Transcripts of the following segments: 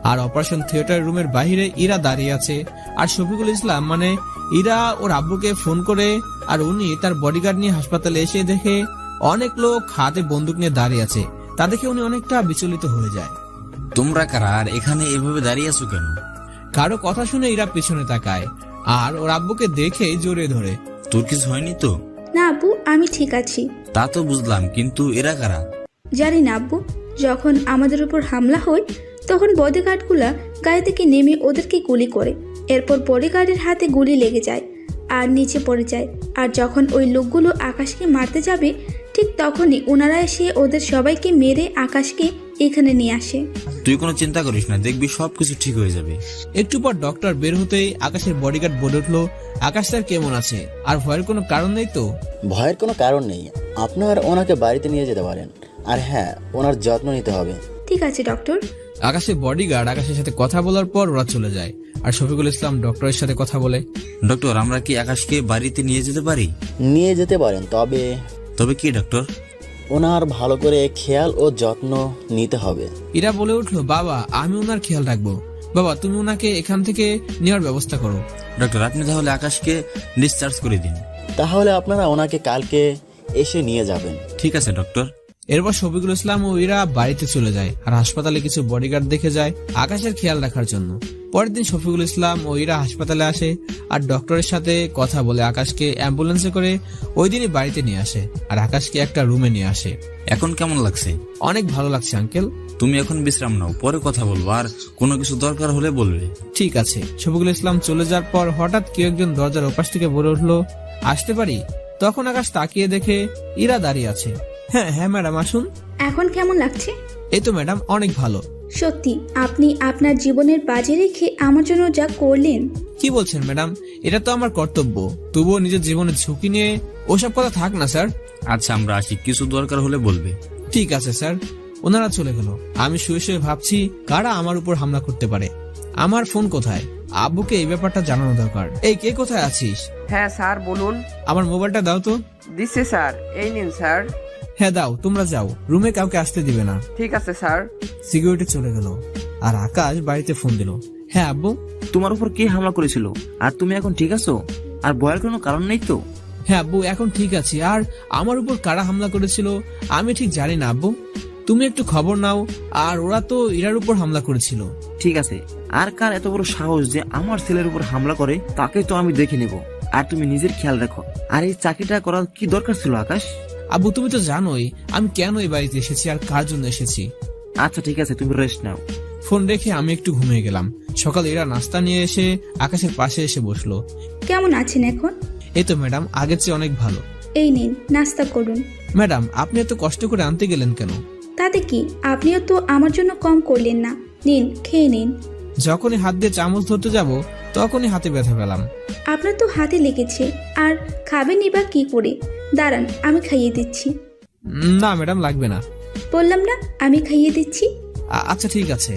আর operation theatre রুমের বাইরে ইরা দাঁড়িয়ে আছে। আর শফিকুল ইসলাম মানে ইরা ওর আব্বুকে ফোন করে, আর উনি তার বডিগার্ড নিয়ে হাসপাতালে এসে দেখে অনেক লোক হাতে বন্দুক নিয়ে দাঁড়িয়ে আছে। তা দেখে উনি অনেকটা বিচলিত হয়ে যায়। তোমরা কারা আর এখানে এভাবে দাঁড়িয়ে আছো কেন? কারো কথা শুনে ইরা পিছনে তাকায় আর ওর আব্বুকে দেখে জড়িয়ে ধরে। তোর কিছু হয়নি তো? না আব্বু, আমি ঠিক আছি। তা তো বুঝলাম, কিন্তু এরা কারা? জানি না আব্বু, যখন আমাদের উপর হামলা হয় তখন বডিগার্ডগুলা গাড়ি থেকে নেমে ওদেরকে গুলি করে। এরপর বডিগার্ডের হাতে গুলি লেগে যায় আর নিচে পড়ে যায়। আর যখন ওই লোকগুলো আকাশকে মারতে যাবে ঠিক তখনই ওনারা এসে ওদের সবাইকে মেরে আকাশকে এখানে নিয়ে আসে। তুই কোনো চিন্তা করিস না, দেখবি সবকিছু ঠিক হয়ে যাবে। একটু পর ডক্টর বের হতেই আকাশের বডিগার্ড বলে উঠলো, আকাশ স্যার কেমন আছে? আর ভয়ের কোনো কারণ নেই তো? ভয়ের কোনো কারণ নেই, আপনার ওনাকে বাড়িতে নিয়ে যেতে পারেন। আর হ্যাঁ, ওনার যত্ন নিতে হবে। ঠিক আছে ডক্টর। আকাশের বডিগার্ড আকাশের সাথে কথা বলার পর ওরা চলে যায়। আর শফিকুল ইসলাম ডক্টরের সাথে কথা বলে। ডক্টর, আমরা কি আকাশকে বাড়িতে নিয়ে যেতে পারি? নিয়ে যেতে পারেন, তবে কি ডক্টর? ওনার ভালো করে খেয়াল ও যত্ন নিতে হবে। ইরা বলে উঠলো, বাবা আমি ওনার খেয়াল রাখবো। বাবা তুমি ওনাকে এখান থেকে নেওয়ার ব্যবস্থা করো। ডক্টর, আপনি তাহলে আকাশকে ডিসচার্জ করে দিন। তাহলে আপনারা ওনাকে কালকে এসে নিয়ে যাবেন। ঠিক আছে ডক্টর। এরপর শফিকুল ইসলাম ও ইরা বাড়িতে চলে যায় আর হাসপাতালে কিছু বডিগার্ড দেখে যায় আকাশের খেয়াল রাখার জন্য। পরের দিন শফিকুল ইসলাম ও ইরা হাসপাতালে আসে আর ডক্টরের সাথে কথা বলে আকাশকে অ্যাম্বুলেন্সে করে ওই দিনই বাড়িতে নিয়ে আসে আর আকাশকে একটা রুমে নিয়ে আসে। এখন কেমন লাগছে? অনেক ভালো লাগছে আঙ্কেল। তুমি এখন বিশ্রাম নাও, পরে কথা বলবো, আর কোনো কিছু দরকার হলে বলবে। ঠিক আছে। শফিকুল ইসলাম চলে যাওয়ার পর হঠাৎ কেউ একজন দরজার ওপাশ থেকে বলে উঠলো, আসতে পারি? তখন আকাশ তাকিয়ে দেখে ইরা দাঁড়িয়ে আছে। হ্যাঁ হ্যাঁ ম্যাডাম আসুন। এখন কেমন লাগছে? এই তো ম্যাডাম, অনেক ভালো। সত্যি আপনি আপনার জীবনের বাজি রেখে আমার জন্য যা করলেন। কি বলছেন ম্যাডাম? এটা তো আমার কর্তব্য, তবুও নিজের জীবনের ঝুঁকি নিয়ে ওসব কথা থাক না স্যার। আচ্ছা, আমরা আসি, কিছু দরকার হলে বলবে। ঠিক আছে স্যার। ওনারা চলে গেল। আমি শুয়ে শুয়ে ভাবছি কারা আমার উপর হামলা করতে পারে। আমার ফোন কোথায়? আব্বুকে এই ব্যাপারটা জানানো দরকার। এই কে কোথায় আছিস? হ্যাঁ স্যার বলুন। আমার মোবাইলটা দাও তো। দিচ্ছি স্যার, এই নিন স্যার। হ্যাঁ দাও, তোমরা যাও, রুমে কাউকে আসতে দিবে না। ঠিক আছে স্যার। সিকিউরিটি চলে গেল আর আকাশ বাড়িতে ফোন দিল। হ্যাঁ আব্বু। তোমার উপর কে হামলা করেছিল আর তুমি এখন ঠিক আছো? আর ভয়ের কোনো কারণ নেই তো? হ্যাঁ আব্বু, এখন ঠিক আছি। আর আমার উপর কারা হামলা করেছিল আমি ঠিক জানি না আব্বু, তুমি একটু খবর নাও। আর ওরা তো ইরার উপর হামলা করেছিল। ঠিক আছে, আর কার এত বড় সাহস যে আমার ছেলের উপর হামলা করে, তাকে তো আমি দেখে নেব। আর তুমি নিজের খেয়াল রাখো। আর এই চাকরিটা করার কি দরকার ছিল আকাশ? আব্বু তুমি তো জানোই আমি কেন এই বাড়িতে এসেছি আর কার জন্য এসেছি। আচ্ছা ঠিক আছে, তুমি রেস্ট নাও। ফোন রেখে আমি একটু ঘুমিয়ে গেলাম। সকালে এরা নাস্তা নিয়ে এসে আকাশের পাশে এসে বসলো। কেমন আছেন এখন? এই তো ম্যাডাম, আগের চেয়ে অনেক ভালো। এই নিন নাস্তা করুন। ম্যাডাম আপনি এত কষ্ট করে আনতে গেলেন কেন? তাতে কি, আপনিও তো আমার জন্য কম করলেন না। নিন, খেয়ে নিন। যখনই হাত দিয়ে চামচ ধরতে যাব তখনই হাতে ব্যথা পেলাম। আপনার তো হাতে লেগেছে, আর খাবেনই বা কি করে? দাঁড়ান, আমি খাইয়ে দিচ্ছি। না ম্যাডাম, লাগবে না। বললাম না আমি খাইয়ে দিচ্ছি। আচ্ছা ঠিক আছে।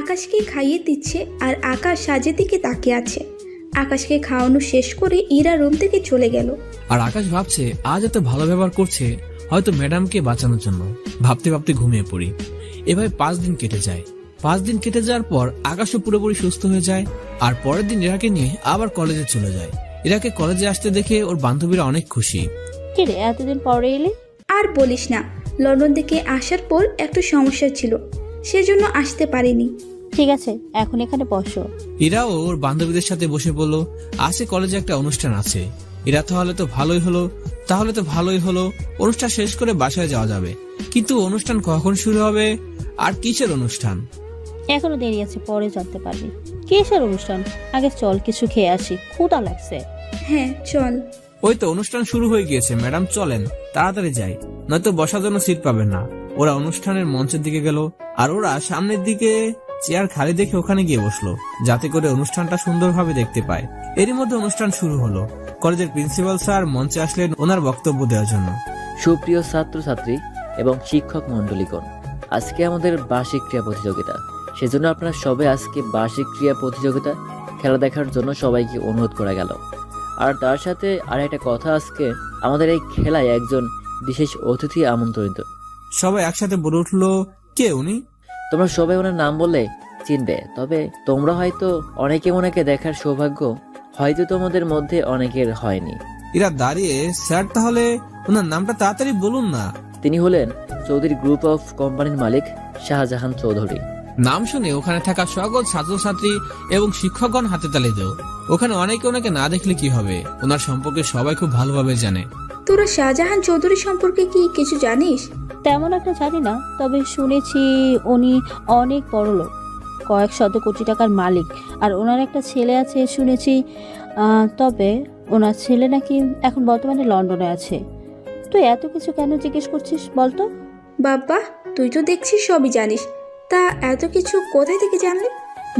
আকাশকে খাইয়ে দিচ্ছে আর আকাশ সাজের দিকে তাকিয়ে আছে। আকাশকে খাওয়ানো শেষ করে ইরা রুম থেকে চলে গেল। আর আকাশ ভাবছে আজ এত ভালো ব্যবহার করছে হয়তো ম্যাডামকে বাঁচানোর জন্য। ভাবতে ভাবতে ঘুমিয়ে পড়ি। এভাবে 5 দিন কেটে যায়। 5 দিন কেটে যাওয়ার পর আকাশও পুরোপুরি সুস্থ হয়ে যায়। আর পরের দিন ইরাকে নিয়ে আবার কলেজে চলে যায়। ইরাকে কলেজে আসতে দেখে ওর বান্ধবীরা অনেক খুশি। কিরে এতদিন পরে এলি? আর বলিস না, লন্ডন থেকে আসার পর একটু সমস্যা ছিল, সেজন্য আসতে পারিনি। ঠিক আছে, এখন এখানে বসো। ইরাও ওর বান্ধবীদের সাথে বসে বলল, আজকে কলেজে একটা অনুষ্ঠান আছে। ইরা তাহলে তো ভালোই হলো। অনুষ্ঠান শেষ করে বাসায় যাওয়া যাবে। কিন্তু অনুষ্ঠান কখন শুরু হবে আর কিসের অনুষ্ঠান? এখনো দেরি আছে, পরে জানতে পারবি। কিসের অনুষ্ঠান? আগে চল কিছু খেয়ে আসি, ক্ষুধা লাগছে। হ্যাঁ চল। ওই তো অনুষ্ঠান শুরু হয়ে গিয়েছে ম্যাডাম, চলেন তাড়াতাড়ি যাই, নয়তো বসার জন্য সিট পাবেন না। ওরা অনুষ্ঠানের মঞ্চের দিকে গেল আর ওরা সামনের দিকে চেয়ার খালি দেখে ওখানে গিয়ে বসলো, যাতে করে অনুষ্ঠানটা সুন্দরভাবে দেখতে পায়। এরই মধ্যে অনুষ্ঠান শুরু হলো। কলেজের প্রিন্সিপাল স্যার মঞ্চে আসলেন ওনার বক্তব্য দেওয়ার জন্য। সুপ্রিয় ছাত্রছাত্রী এবং শিক্ষক মণ্ডলীগণ, আজকে আমাদের বার্ষিক ক্রীড়া প্রতিযোগিতা। সেজন্য আপনারা সবাই আজকে বার্ষিক ক্রীড়া প্রতিযোগিতা খেলা দেখার জন্য সবাইকে অনুরোধ করা গেল। আর তার সাথে আর একটা কথা, আজকে আমাদের এই খেলায় একজন বিশেষ অতিথি আমন্ত্রিত। সবাই একসাথে বলে উঠলো, কে উনি? তোমরা সবাই ওনার নাম বললে চিনবে, তবে তোমরা হয়তো অনেকে ওনাকে দেখার সৌভাগ্য হয়তো তোমাদের মধ্যে অনেকের হয়নি। ইরা দাঁড়িয়ে, স্যার তাহলে ওনার নামটা তাড়াতাড়ি বলুন না। তিনি হলেন চৌধুরী গ্রুপ অফ কোম্পানির মালিক শাহজাহান চৌধুরী। নাম শুনে ওখানে থাকা সকল ছাত্রছাত্রী এবং শিক্ষকগণ হাতে তালি দেও। ওখানে অনেকে ওনাকে না দেখলে কি হবে, ওনার সম্পর্কে সবাই খুব ভালোভাবে জানে। তোরা শাহজাহান চৌধুরী সম্পর্কে কি কিছু জানিস? তেমন একটা জানি না, তবে শুনেছি উনি অনেক বড় লোক, কয়েক শত কোটি টাকার মালিক। আর ওনার একটা ছেলে আছে শুনেছি, তবে ওনার ছেলে নাকি এখন বর্তমানে লন্ডনে আছে। তুই এত কিছু কেন জিজ্ঞেস করছিস বলতো? বাবা, তুই তো দেখছিস সবই জানিস, তা এত কিছু কোথায় থেকে জানলি?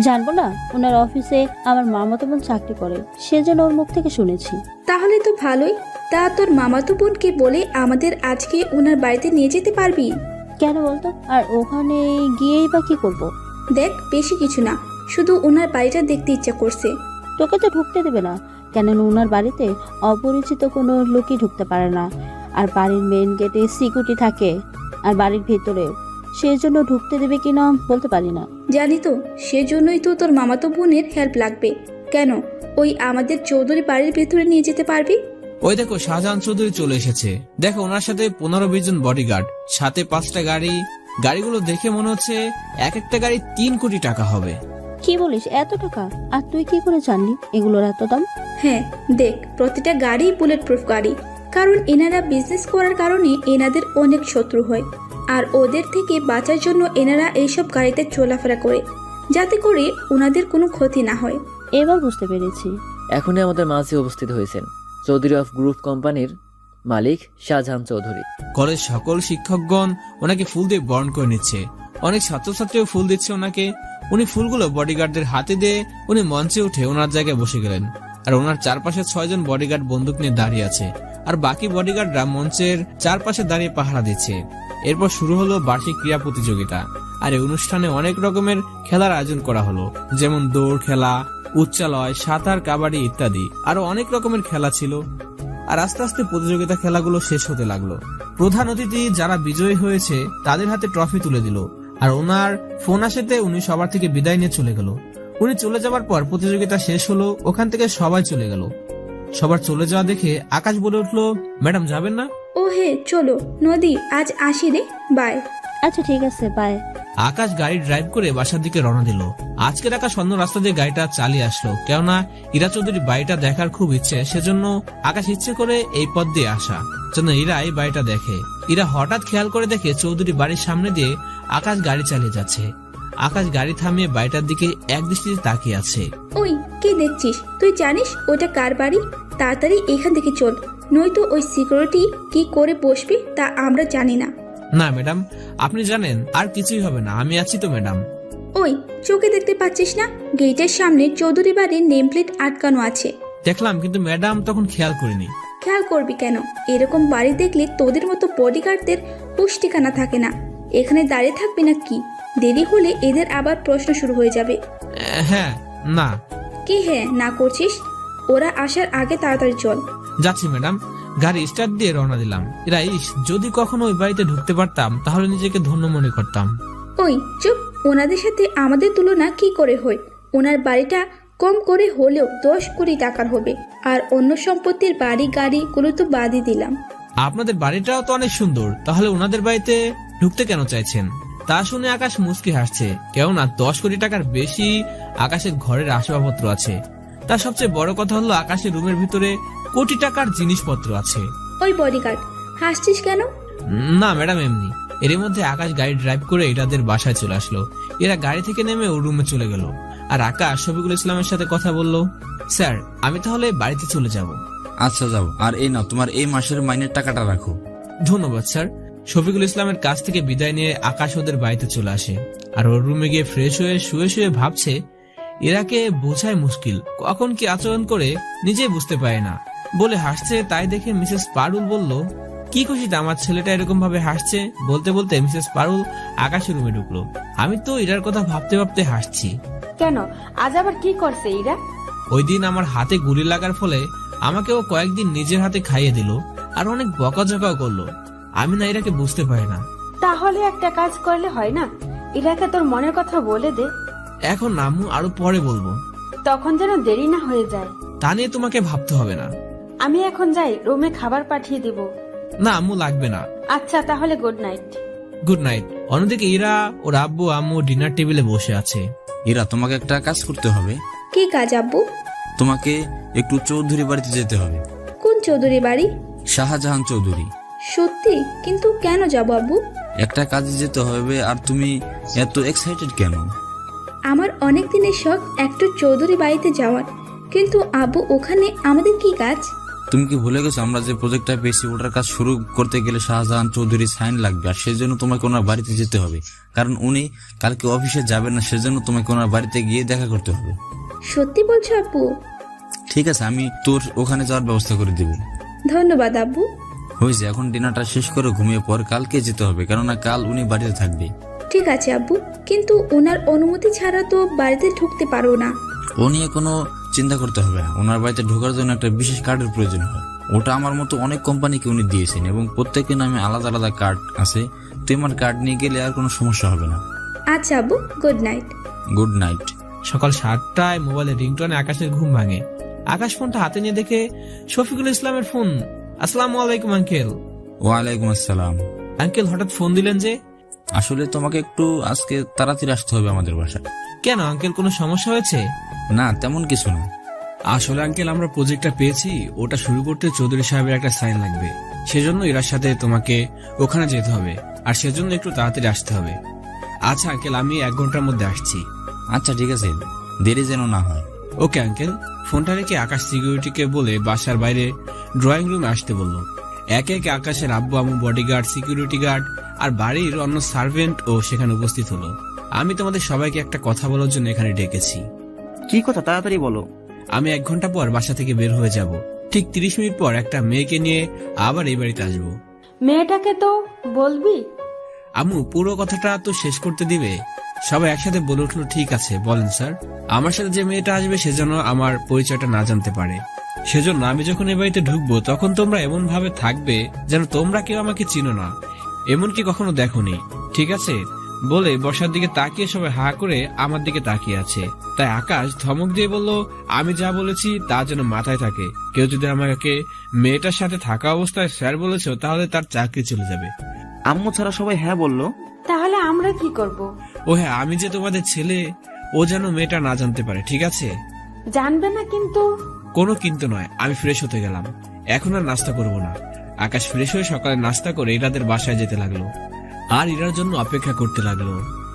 জানবো না? ওনার অফিসে আমার মামাতো বোন চাকরি করে, সেজন্য ওর মুখ থেকে শুনেছি। তাহলে তো ভালোই। তা তোর মামাতো বোনকে বলে আমাদের আজকে ওনার বাড়িতে নিয়ে যেতে পারবি? কেন বলতো? আর ওখানে গিয়েই বা কি করবো? দেখ, বেশি কিছু না, শুধু ওনার বাড়িটা দেখতে ইচ্ছা করছে। তোকে তো ঢুকতে দেবে না, কেননা ওনার বাড়িতে অপরিচিত কোনো লোকই ঢুকতে পারে না। আর বাড়ির মেইন গেটে সিকিউরিটি থাকে, আর বাড়ির ভেতরেও। সেই জন্য ঢুকতে দেবে কিনা বলতে পারি না। জানি তো, সেজন্যই তো তোর মামাতো বোনের হেল্প লাগবে। কেন, ওই আমাদের চৌধুরী বাড়ির ভেতরে নিয়ে যেতে পারবি? ওই দেখো শাহজাহান চৌধুরী চলে এসেছে। দেখো ওনার সাথে 15-20 জন বডিগার্ড, সাথে 5টা গাড়ি। গাড়িগুলো দেখে মনে হচ্ছে এক একটা গাড়ি 3 কোটি টাকা হবে। কি বলিস, এত টাকা? আর তুই কি করে জানলি এগুলোর এত দাম? হ্যাঁ দেখ, প্রতিটা গাড়ি বুলেট প্রুফ গাড়ি, কারণ এনারা বিজনেস করার কারণে এনাদের অনেক শত্রু হয়। আর ওদের থেকে বাঁচার জন্য এনারা এইসব গাড়িতে চলাফেরা করে, যাতে করে ওনাদের কোনো ক্ষতি না হয়। এবার বুঝতে পেরেছি। এখনই আমাদের মাঝে উপস্থিত হয়েছেন চৌধুরী অফ গ্রুপ কোম্পানির মালিক শাহজাহান চৌধুরী। কলেজ সকল শিক্ষকগণ ওনাকে ফুল দিয়ে বরণ করে নিচ্ছে। অনেক ছাত্রছাত্রীও ফুল দিচ্ছে ওনাকে। উনি ফুলগুলো বডিগার্ডদের হাতে দিয়ে উনি মঞ্চে উঠে ওনার জায়গায় বসে গেলেন। আর ওনার চারপাশে 6 জন বডিগার্ড বন্দুক নিয়ে দাঁড়িয়ে আছে, আর বাকি বডিগার্ডরা মঞ্চের চারপাশে দাঁড়িয়ে পাহারা দিচ্ছে। এরপর শুরু হলো বার্ষিক ক্রীড়া প্রতিযোগিতা। আর এই অনুষ্ঠানে অনেক রকমের খেলার আয়োজন করা হলো, যেমন দৌড় খেলা, উচ্চালয়, সাঁতার, কাবাডি ইত্যাদি। আরো অনেক রকমের খেলা ছিল। আর আস্তে আস্তে প্রতিযোগিতা খেলাগুলো শেষ হতে লাগলো। প্রধান অতিথি যারা বিজয়ী হয়েছে তাদের হাতে ট্রফি তুলে দিল। আর ওনার ফোন আসাতে উনি সবার থেকে বিদায় নিয়ে চলে গেল। উনি চলে যাবার পর প্রতিযোগিতা শেষ হলো, ওখান থেকে সবাই চলে গেল। সবার চলে যাওয়া দেখে আকাশ বলে উঠলো, ম্যাডাম যাবেন না? ও হে, চলো নদী, আজ আসি রে, বাই। আচ্ছা ঠিক আছে, বাই। আকাশ গাড়ি ড্রাইভ করে বাসার দিকে রওনা দিল। আজকের আকাশ অন্য রাস্তা দিয়ে গাড়িটা চালিয়ে আসলো, কেননা ইরা চৌধুরী বাড়িটা দেখার খুব ইচ্ছে। সেজন্য আকাশ ইচ্ছে করে এই পথ দিয়ে আসা, যেন ইরা এই বাড়িটা দেখে। ইরা হঠাৎ খেয়াল করে দেখে চৌধুরী বাড়ির সামনে দিয়ে আকাশ গাড়ি চালিয়ে যাচ্ছে। আকাশ গাড়ি থামিয়ে বাড়িটার দিকে এক দৃষ্টিতে তাকিয়ে আছে। ওই কি দেখছিস? তুই জানিস ওটা কার বাড়ি? তাড়াতাড়ি এখান থেকে চল, নয়তো ওই সিকিউরিটি কি করে বসবে তা আমরা জানি না। না ম্যাডাম, আপনি জানেন আর কিছুই হবে না, আমি আছি তো ম্যাডাম। ওই চোখে দেখতে পাচ্ছিস না গেটের সামনে চৌধুরী বাড়ির নেম প্লেট আটকানো আছে? দেখলাম, কিন্তু ম্যাডাম তখন খেয়াল করিনি। খেয়াল করবি কেন? এরকম বাড়ি দেখলে তোদের মতো বডিগার্ডদের হুঁশ ঠিকানা থাকে না। এখানে দাঁড়িয়ে থাকবি না কি? দেরি হলে এদের আবার প্রশ্ন শুরু হয়ে যাবে। হ্যাঁ, না। কি হ্যাঁ না করছিস? ওরা আসার আগে তাড়াতাড়ি চল। যাচ্ছি ম্যাডাম। গাড়ি স্টার্ট দিয়ে রওনা দিলাম। যদি কখনো ওই বাড়িতে ঢুকতে পারতাম তাহলে নিজেকে ধন্য মনে করতাম। ওই চুপ, ওনাদের সাথে আমাদের তুলনা কি করে হয়? ওনার বাড়িটা কম করে হলেও 10 কোটি টাকার হবে, আর অন্য সম্পত্তির বাড়ি গাড়িগুলো তো বাদই দিলাম। আপনাদের বাড়িটাও তো অনেক সুন্দর, তাহলে ওনাদের বাড়িতে ঢুকতে কেন চাইছেন? তা শুনে আকাশ মুচকি হাসছে, কেননা 10 কোটি টাকার বেশি আকাশের ঘরের আসবাবপত্র আছে। তার সবচেয়ে বড় কথা হলো আকাশের রুমের ভিতরে কোটি টাকার জিনিসপত্র আছে। ওই বডিগার্ড, হাসছিস কেন? না ম্যাডাম, এমনি। এর মধ্যে আকাশ গাড়ি ড্রাইভ করে এরাদের বাসায় চলে আসলো। এরা গাড়ি থেকে নেমে ওর রুমে চলে গেল। আর আকাশ শফিকুল ইসলামের সাথে কথা বলল, স্যার আমি তাহলে বাড়িতে চলে যাব। আচ্ছা যাও, আর এই নাও তোমার এই মাসের মাইনের টাকাটা রাখো। ধন্যবাদ স্যার। শফিকুল ইসলামের কাছ থেকে বিদায় নিয়ে আকাশ ওদের বাড়িতে চলে আসে। আর ওর রুমে গিয়ে ফ্রেশ হয়ে শুয়ে শুয়ে ভাবছে, এরাকে বোঝাই মুশকিল, কখন কি আচরণ করে নিজেই বুঝতে পারে না। বলে হাসছে, তাই দেখে মিসেস পারুল বলল, কি খুশিতে আমার ছেলেটা এরকম ভাবে হাসছে। বলতে বলতে মিসেস পারুল আকাশের রুমে ঢুকলো। আমি তো ইরার কথা ভাবতে ভাবতে হাসছি। কেন, আজ আবার কি করছে ইরা? ওই দিন আমার হাতে গুলি লাগার ফলে আমাকে ও কয়েকদিন নিজের হাতে খাইয়ে দিল, আর অনেক বকাঝকাও করলো। আমি না ইরাকে বুঝতে পারি না। তাহলে একটা কাজ করলে হয় না, ইরাকে তোর মনের কথা বলে দে। এখন আম্মু আরো পরে বলবো। তখন যেন দেরি না হয়ে যায়। তা নিয়ে তোমাকে ভাবতে হবে না। আমি এখন যাই, রুমে খাবার পাঠিয়ে দিব। না আম্মু, লাগবে না। আচ্ছা তাহলে গুড নাইট। Good night. অন্যদিকে ইরা ওর আব্বু আম্মু ডিনার টেবিলে বসে আছে। ইরা, তোমাকে একটা কাজ করতে হবে। কি কাজ আব্বু? তোমাকে একটু চৌধুরী বাড়িতে যেতে হবে। কোন চৌধুরী বাড়ি? শাহজাহান চৌধুরী। সত্যি? কিন্তু কেন যাব আব্বু? একটা কাজে যেতে হবে, আর তুমি এত এক্সাইটেড কেন? আমার অনেক দিনের শখ একটু চৌধুরী বাড়িতে যাওয়ার, কিন্তু আব্বু ওখানে আমাদের কি কাজ? তুমি কি ভুলে গেছো আমরা যে প্রজেক্টটা পেয়েছি ওটার কাজ শুরু করতে গেলে শাহজাহান চৌধুরী সাইন লাগবে, আর সেজন্য তোমাকে ওনার বাড়িতে যেতে হবে, কারণ উনি কালকে অফিসে যাবেন না, সেজন্য তোমাকে ওনার বাড়িতে গিয়ে দেখা করতে হবে। সত্যি বলছো আব্বু? ঠিক আছে, আমি তোর ওখানে যাওয়ার ব্যবস্থা করে দিব। ধন্যবাদ আব্বু। হয়েছে, এখন ডিনারটা শেষ করে ঘুমিয়ে পর কালকে যেতে হবে, কেননা কাল উনি বাড়িতে থাকবে। ঠিক আছে আব্বু, কিন্তু ওনার অনুমতি ছাড়া তো বাড়িতে ঢুকতে পারো না। ও নিয়ে কোনো চিন্তা করতে হবে না। ওনার বাড়িতে ঢোকার জন্য একটা বিশেষ কার্ডের প্রয়োজন হয়। ওটা আমার মতো অনেক কোম্পানিকে উনি দিয়েছেন এবং প্রত্যেকের নামে আলাদা আলাদা কার্ড আছে। তুই আমার কার্ড নিয়ে গেলে আর কোনো সমস্যা হবে না। আচ্ছা আব্বু, গুড নাইট। Good night. সকাল 7টায় মোবাইলের রিংটোনে আকাশের ঘুম ভাঙে। আকাশ ফোনটা হাতে নিয়ে দেখে শফিকুল ইসলামের ফোন। আসসালামু আলাইকুম আঙ্কেল। ওয়ালাইকুম আসসালাম। আঙ্কেল হঠাৎ ফোন দিলেন যে? আসলে তোমাকে একটু আজকে তাড়াতাড়ি আসতে হবে আমাদের বাসায়। কেন আঙ্কেল, কোনো সমস্যা হয়েছে? না, তেমন কিছু না। আসলে আঙ্কেল, আমরা প্রজেক্টটা পেয়েছি, ওটা শুরু করতে চৌধুরী সাহেবের একটা সাইন লাগবে, সেজন্য ইরার সাথে তোমাকে ওখানে যেতে হবে, আর সেজন্য একটু তাড়াতাড়ি আসতে হবে। আচ্ছা আঙ্কেল, আমি 1 ঘন্টার মধ্যে আসছি। আচ্ছা ঠিক আছে, দেরি যেন না হয়। Okay uncle. ফোনটা রেখে আকাশ সিকিউরিটিকে বলে বাসার বাইরে ড্রয়িং রুমে আসতে বলল। একে একে আকাশের আব্বু আম্মু, বডিগার্ড, সিকিউরিটি গার্ড আর বাড়ির অন্য সার্ভেন্ট ও সেখানে উপস্থিত হলো। আমি তোমাদের সবাইকে একটা কথা বলার জন্য এখানে ডেকেছি। কি কথা, তাড়াতাড়ি বলো। আমি 1 ঘন্টা পর বাসা থেকে বের হয়ে যাব। ঠিক 30 মিনিট পর একটা মেয়েকে নিয়ে আবার এই বাড়িতে আসবো। মেয়েটাকে তো বলবি? আম্মু, পুরো কথাটা তো শেষ করতে দিবে? সবাই একসাথে বলে উঠলো, ঠিক আছে বলেন স্যার। আমার সাথে যে মেয়েটা আসবে সেজন্য আমার পরিচয়টা না জানতে পারে, সেজন্য আমি যখন এ বাড়িতে ঢুকবো তখন তোমরা এমন ভাবে থাকবে যেন তোমরা কেউ আমাকে চিনো না, এমনকি কখনো দেখোনি, ঠিক আছে? বলে বসার দিকে তাকিয়ে সবাই হা করে আমার দিকে তাকিয়ে আছে। তাই আকাশ ধমক দিয়ে বলল, আমি যা বলেছি তা যেন মাথায় থাকে। কেউ যদি আমাকে মেয়েটার সাথে থাকা অবস্থায় স্যার বলেছো তাহলে তার চাকরি চলে যাবে। আম্মু ছাড়া সবাই হ্যাঁ বললো। তাহলে আমরা কি করব? ও হ্যাঁ, আমি যে তোমাদের ছেলে ও যেন মেয়েটা না জানতে পারে, ঠিক আছে? জানবে না কিন্তু। কোনো কিন্তু নয়। আমি ফ্রেশ হতে গেলাম, এখন আর নাস্তা করব না। আকাশ ফ্রেশ হয়ে সকালে নাস্তা করে ইরাদের বাসায় যেতে লাগলো আর ইরার জন্য অপেক্ষা করতে লাগলো।